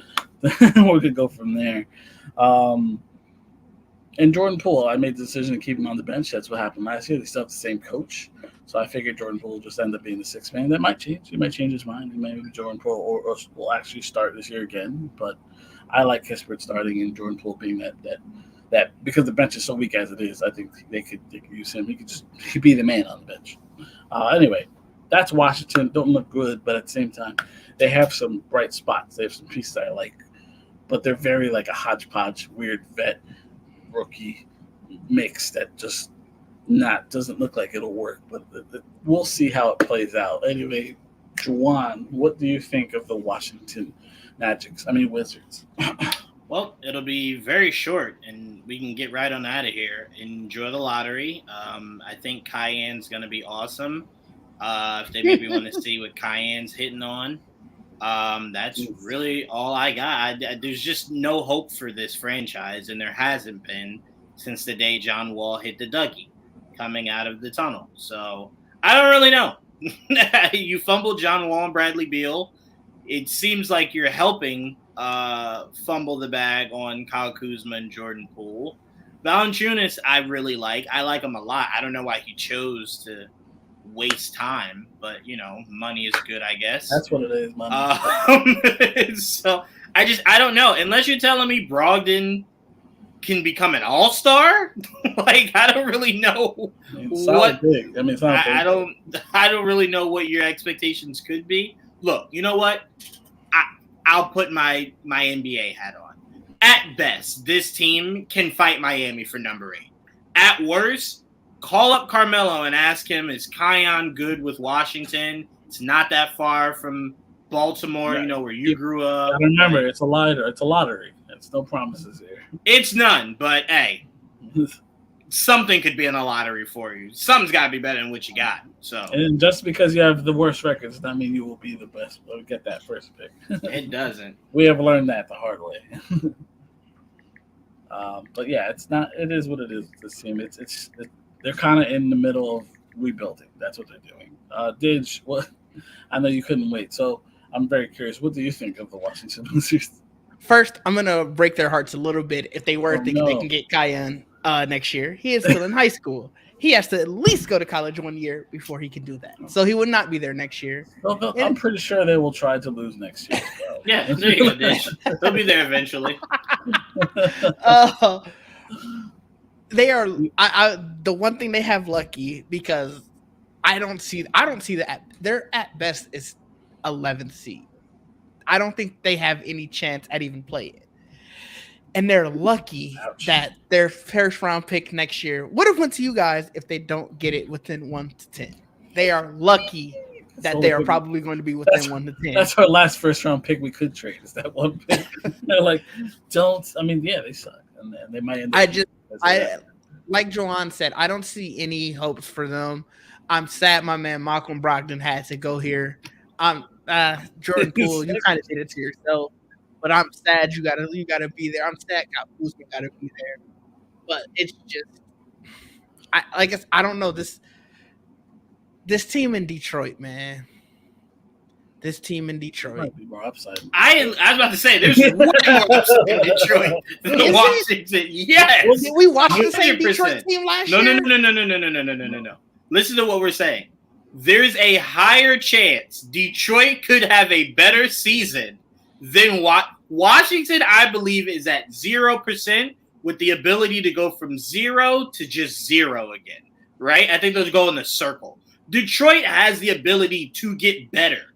We could go from there. And Jordan Poole, I made the decision to keep him on the bench. That's what happened last year. They still have the same coach. So I figured Jordan Poole will just end up being the sixth man. That might change. He might change his mind. He may be Jordan Poole or will actually start this year again. But I like Kispert starting and Jordan Poole being that because the bench is so weak as it is. I think they could use him. He could be the man on the bench. Anyway, that's Washington. Don't look good, but at the same time, they have some bright spots. They have some pieces I like, but they're very like a hodgepodge, weird vet rookie mix that just doesn't look like it'll work. But we'll see how it plays out. Anyway, Juwaan, what do you think of the Washington Wizards? Well, it'll be very short, and we can get right on out of here. Enjoy the lottery. I think Cayenne's going to be awesome. If they maybe want to see what Cayenne's hitting on, that's really all I got. There's just no hope for this franchise, and there hasn't been since the day John Wall hit the Dougie coming out of the tunnel. So I don't really know. You fumbled John Wall and Bradley Beal. It seems like you're helping fumble the bag on Kyle Kuzma and Jordan Poole. Valanciunas, I really like. I like him a lot. I don't know why he chose to waste time, but money is good, I guess. That's what it is, money. So I don't know. Unless you're telling me Brogdon can become an all-star, I don't really know what. Big. It's not I don't really know what your expectations could be. Look, you know what? I'll put my NBA hat on. At best, this team can fight Miami for number 8. At worst, call up Carmelo and ask him, is Kion good with Washington? It's not that far from Baltimore, where you grew up. I remember, it's a lottery. It's no promises here. It's none, but hey, something could be in a lottery for you. Something's got to be better than what you got. So, and just because you have the worst records, doesn't mean you will be the best or get that first pick. It doesn't. We have learned that the hard way. But yeah, it's not. It is what it is. This team, they're kind of in the middle of rebuilding. That's what they're doing. Didge, what? I know you couldn't wait, so I'm very curious. What do you think of the Washington Wizards? First, I'm gonna break their hearts a little bit if they were thinking they can get Cayenne next year. He is still in high school. He has to at least go to college 1 year before he can do that. So he would not be there next year. I'm pretty sure they will try to lose next year. So. Yeah, there you go, Dish. They'll be there eventually. They are. The one thing they have lucky because I don't see that they're at best is 11th seed. I don't think they have any chance at even playing. And they're lucky that their first round pick next year would have went to you guys if they don't get it within 1 to 10. They are lucky that they are probably going to be within 1 to 10. That's our last first round pick we could trade. Is that one pick? They're like, don't. They suck, and they might end up. Like Juwaan said, I don't see any hopes for them. I'm sad my man Malcolm Brogdon had to go here. Jordan Poole, you kind of did it to yourself. But I'm sad you gotta be there. I'm sad Kyle Kuzma gotta be there. But it's just I don't know this team in Detroit, man. This team in Detroit. Might be more upside. I was about to say there's way more upside in Detroit than the Washington. Yes. Well, did we watch the same Detroit team last year? No. Listen to what we're saying. There's a higher chance Detroit could have a better season than Washington, I believe, is at 0%, with the ability to go from 0 to just 0 again, right? I think those go in the circle. Detroit has the ability to get better,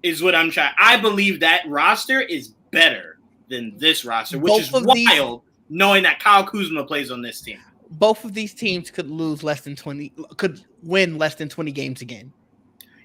is what I'm trying. I believe that roster is better than this roster, which is wild, knowing that Kyle Kuzma plays on this team. Both of these teams could win less than 20 games again.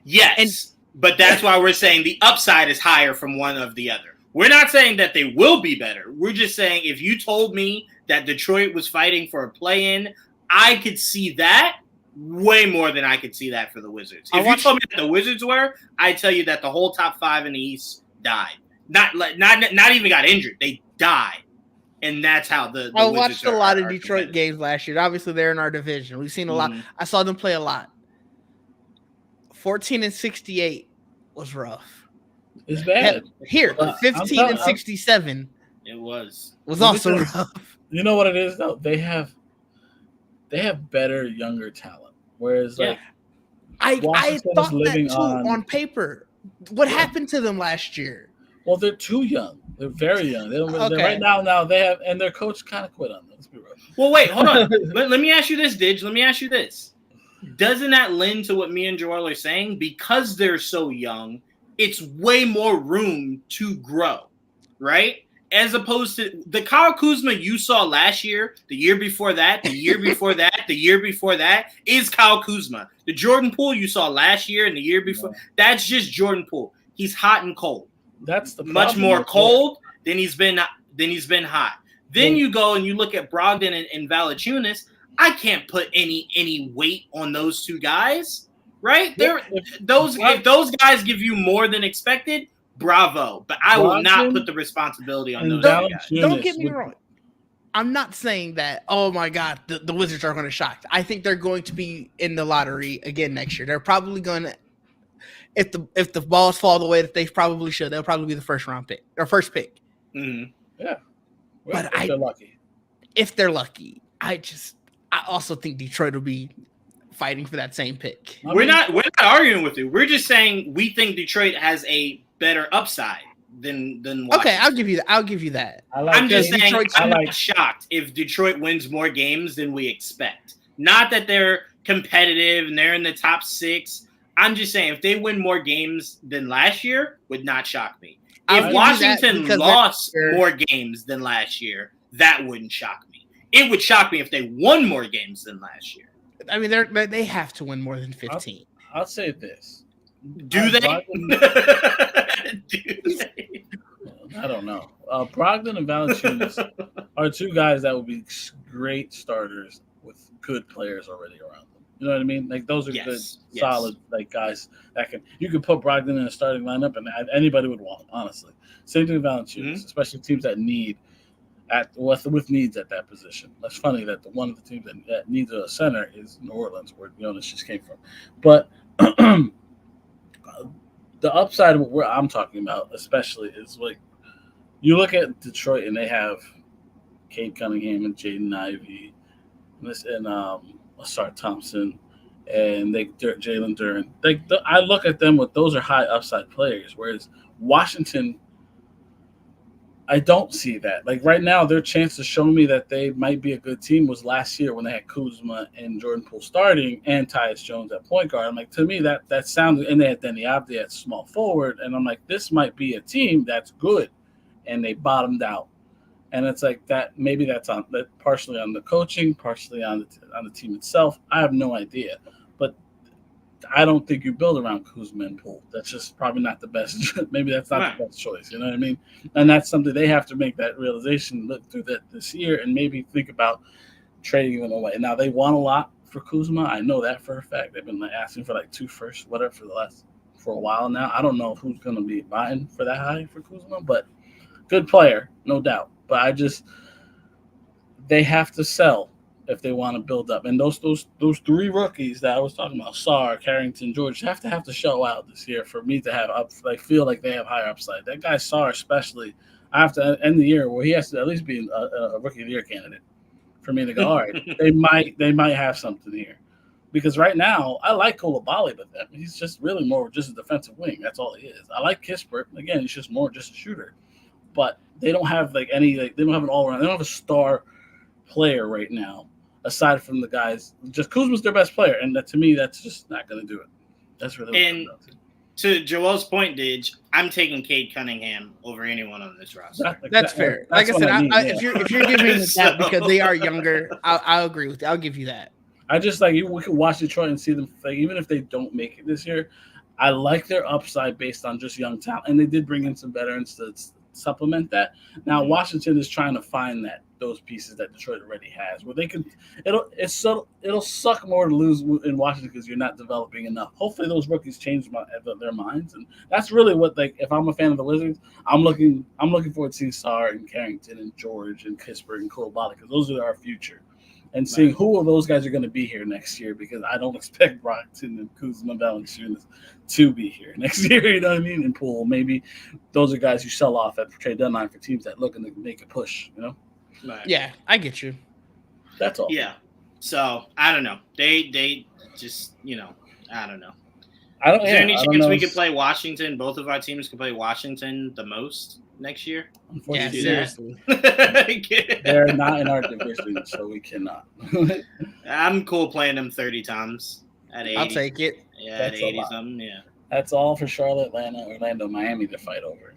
Yes, but that's why we're saying the upside is higher from one of the other. We're not saying that they will be better. We're just saying if you told me that Detroit was fighting for a play-in, I could see that way more than I could see that for the Wizards. If you told me that the Wizards were, I'd tell you that the whole top 5 in the East died. Not even got injured. They died. And that's how the I watched a lot of Detroit games last year. Obviously, they're in our division. We've seen a lot. I saw them play a lot. 14-68 was rough. It's bad. Here, 15-67. It was also rough. You know what it is though? They have better younger talent. Whereas I thought that too on paper. What happened to them last year? Well, they're too young. They're very young. They don't right now they have, and their coach kind of quit on them. Let's be real. Well, wait, hold on. Let me ask you this, Didge. Let me ask you this. Doesn't that lend to what me and Joel are saying? Because they're so young, it's way more room to grow, right? As opposed to the Kyle Kuzma you saw last year, the year before that, the year before that, the year before that is Kyle Kuzma. The Jordan Poole you saw last year and the year before, that's just Jordan Poole. He's hot and cold. That's the much more cold than he's been hot. Then you go and you look at Brogdon and Valanciunas. I can't put any weight on those two guys, right? If those guys give you more than expected, bravo. But I will not put the responsibility on those guys. Don't get me wrong. I'm not saying that, oh my God, the Wizards are going to shock. I think they're going to be in the lottery again next year. They're probably going to, if the balls fall the way that they probably should, they'll probably be the first pick. Mm-hmm. Yeah. Well, but they're lucky. If they're lucky, I also think Detroit will be fighting for that same pick. We're not arguing with you. We're just saying we think Detroit has a better upside than Washington. Okay, I'll give you that. I'm just saying I'm not shocked if Detroit wins more games than we expect. Not that they're competitive and they're in the top 6. I'm just saying if they win more games than last year, would not shock me. If Washington lost more games than last year, that wouldn't shock me. It would shock me if they won more games than last year. I mean, they have to win more than 15. I'll say this. Do they? I don't know. Brogdon and Valanciunas are two guys that would be great starters with good players already around them. You know what I mean? Like those are good, solid guys that you could put Brogdon in a starting lineup and anybody would want him, honestly. Same thing with Valanciunas, especially teams that need with needs at that position. That's funny that one of the teams that needs a center is New Orleans, where Jonas just came from. But the upside of what I'm talking about, especially, is like you look at Detroit and they have Kate Cunningham and Jaden Ivey, and Asar Thompson, and Jalen Duren. I look at them with those are high upside players, whereas Washington, I don't see that. Like right now, their chance to show me that they might be a good team was last year when they had Kuzma and Jordan Poole starting and Tyus Jones at point guard. I'm like, to me, that sounded, and they had Denny Abdi at small forward, and I'm like, this might be a team that's good, and they bottomed out. And it's like that. Maybe that's partially on the coaching, partially on the team itself. I have no idea, but I don't think you build around Kuzma and Poole. That's just probably not the best. Maybe that's not the best choice. You know what I mean? And that's something they have to make that realization. Look through that this year and maybe think about trading them away. Now they want a lot for Kuzma. I know that for a fact. They've been asking for 2 firsts, whatever, for a while now. I don't know who's going to be buying for that high for Kuzma, but good player, no doubt. But they have to sell if they want to build up. And those 3 rookies that I was talking about, Sarr, Carrington, George, have to show out this year for me to feel like they have higher upside. That guy Sarr especially, I have to end the year where he has to at least be a rookie of the year candidate for me to go, all right, they might have something here. Because right now, I like Coulibaly with them. He's just really more just a defensive wing. That's all he is. I like Kispert. Again, he's just more just a shooter. But they don't have they don't have an all-around. They don't have a star player right now, aside from the guys. Just Kuzma's their best player, and to me, that's just not going to do it. That's really what it comes down to. To Joel's point, Didge, I'm taking Cade Cunningham over anyone on this roster. That's fair. Like I said, if you're giving me that because they are younger, I'll agree with you. I'll give you that. I just we can watch Detroit and see them. Even if they don't make it this year, I like their upside based on just young talent, and they did bring in some veterans to supplement that. Now Washington is trying to find those pieces that Detroit already has, where they can. It'll suck more to lose in Washington because you're not developing enough. Hopefully, those rookies change their minds, and that's really what if I'm a fan of the Wizards, I'm looking forward to seeing Sarr and Carrington and George and Kispert and Kulabali because those are our future. And seeing who of those guys are going to be here next year, because I don't expect Brockton and Kuzma and Valanciunas to be here next year. You know what I mean? And Poole, maybe those are guys you sell off at trade deadline for teams that looking to make a push. You know? Right. Yeah, I get you. That's all. Yeah. So I don't know. They just I don't know. Is there any chance we could play Washington? Both of our teams could play Washington the most next year. Unfortunately, seriously. They're not in our division, so we cannot. I'm cool playing them 30 times at 80. I'll take it. Yeah, at 80 something. Yeah. That's all for Charlotte, Atlanta, Orlando, Miami to fight over.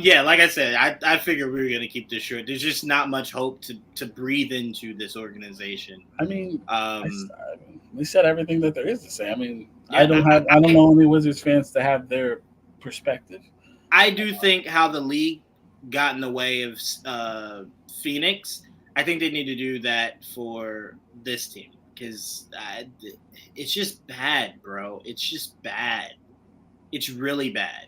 Yeah, like I said, I figured we were going to keep this short. There's just not much hope to breathe into this organization. I mean, we said everything that there is to say. I mean, yeah, I don't know any Wizards fans to have their perspective. I do think how the league got in the way of Phoenix. I think they need to do that for this team because it's just bad, bro. It's just bad. It's really bad.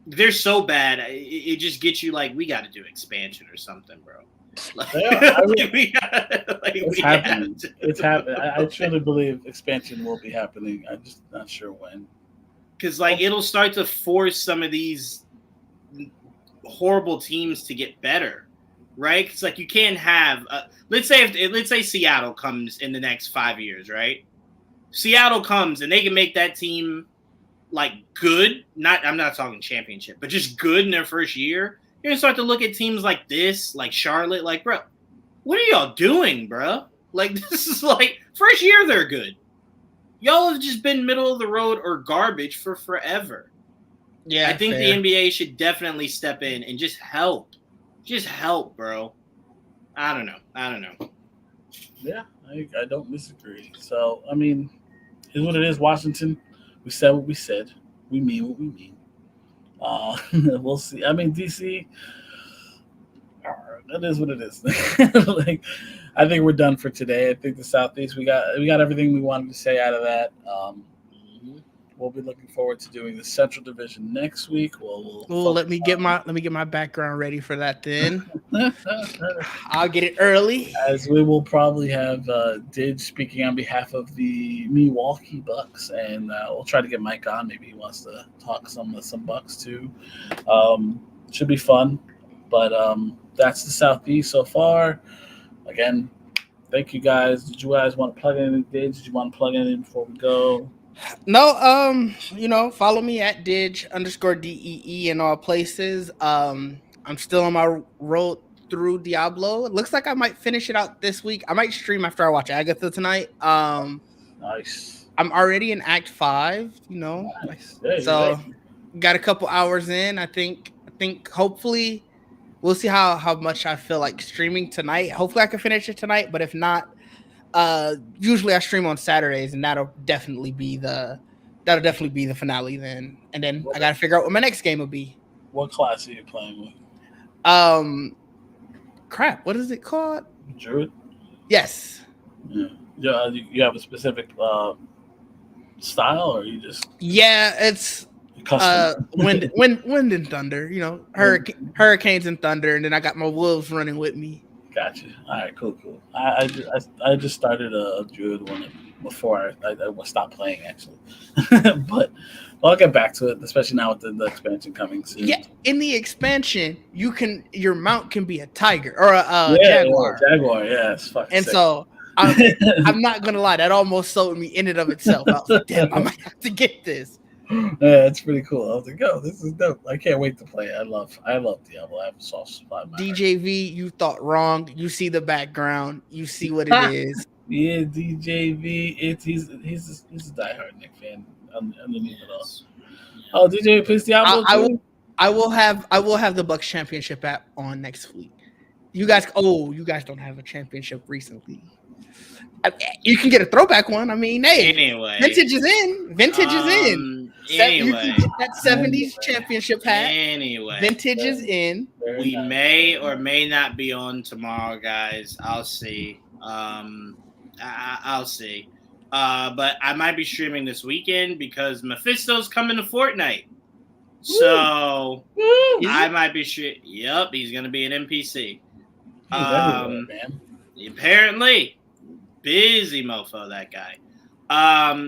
They're so bad. It just gets you we got to do expansion or something, bro. It's happening. It's happening. I truly believe expansion will be happening. I'm just not sure when. Because it'll start to force some of these horrible teams to get better, right? It's you can't have. Let's say Seattle comes in the next 5 years, right? Seattle comes and they can make that team good. I'm not talking championship, but just good in their first year. You're gonna start to look at teams like this, like Charlotte, bro, what are y'all doing, bro? This is first year they're good. Y'all have just been middle of the road or garbage for forever. Yeah, I think the NBA should definitely step in and just help. Just help, bro. I don't know. Yeah, I don't disagree. So, I mean, here's what it is, Washington. We said what we said. We mean what we mean. We'll see. I mean, DC, that is what it is. I think we're done for today. I think the Southeast, we got everything we wanted to say out of that. We'll be looking forward to doing the Central Division next week. Let me get my background ready for that then. I'll get it early. As we will probably have Didge speaking on behalf of the Milwaukee Bucks, and we'll try to get Mike on. Maybe he wants to talk some Bucks too. Should be fun. But that's the Southeast so far. Again, thank you guys. Did you guys want to plug in? Did you want to plug in before we go? No, follow me at Didge_DEE in all places. I'm still on my road through Diablo. It looks like I might finish it out this week. I might stream after I watch Agatha tonight. Nice. I'm already in Act 5, Nice. Yeah, so got a couple hours in. I think hopefully we'll see how much I feel like streaming tonight. Hopefully I can finish it tonight, but if not, usually I stream on Saturdays, and that'll definitely be the finale then. And then I gotta figure out what my next game will be. What class are you playing with? Crap, what is it called? Druid? Yes. Yeah. You have a specific style, or you just it's wind and thunder, hurricanes and thunder, and then I got my wolves running with me. Gotcha. All right, cool. I just started a Druid one before I stopped playing, actually. But I'll get back to it, especially now with the expansion coming soon. Yeah, in the expansion, your mount can be a tiger or a jaguar. Jaguar, yeah, it's fucking and sick. So I'm not gonna lie, that almost sold me in and of itself. I was like, damn, I might have to get this. Yeah, it's pretty cool. I was like, "Oh, this is dope! I can't wait to play it. I love Diablo. I have a soft spot in my heart. DJV, you thought wrong. You see the background. You see what it is. Yeah, DJV. He's a diehard Nick fan. Underneath it all. Oh, DJV plays Diablo too. I will have the Bucks championship app on next week. You guys don't have a championship recently. You can get a throwback one. I mean, hey, anyway, vintage is in. Anyway, you can get that 70s championship hat. Anyway, vintage is in. We may or may not be on tomorrow, guys. I'll see. I'll see. But I might be streaming this weekend because Mephisto's coming to Fortnite. So I might be Yep, he's gonna be an NPC. Apparently, busy mofo that guy.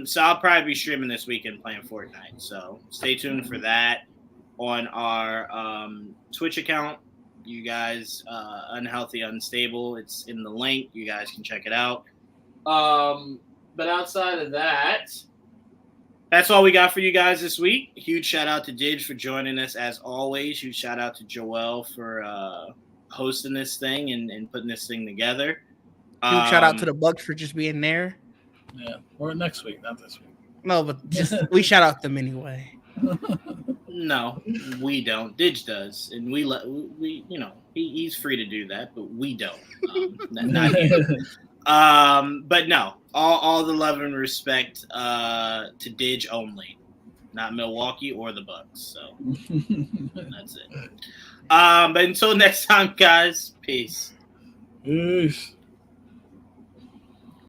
So I'll probably be streaming this weekend playing Fortnite. So stay tuned for that on our Twitch account. You guys, Unhealthy Unstable. It's in the link. You guys can check it out. But outside of that, that's all we got for you guys this week. Huge shout out to Didge for joining us as always. Huge shout out to Joel for hosting this thing and putting this thing together. Huge shout out to the Bucks for just being there. Yeah, or next week, not this week. No, but just we shout out them anyway. No, we don't. Didge does, and we he's free to do that, but we don't. Not him. But no, all the love and respect to Didge only, not Milwaukee or the Bucks. So that's it. But until next time, guys, peace. Peace.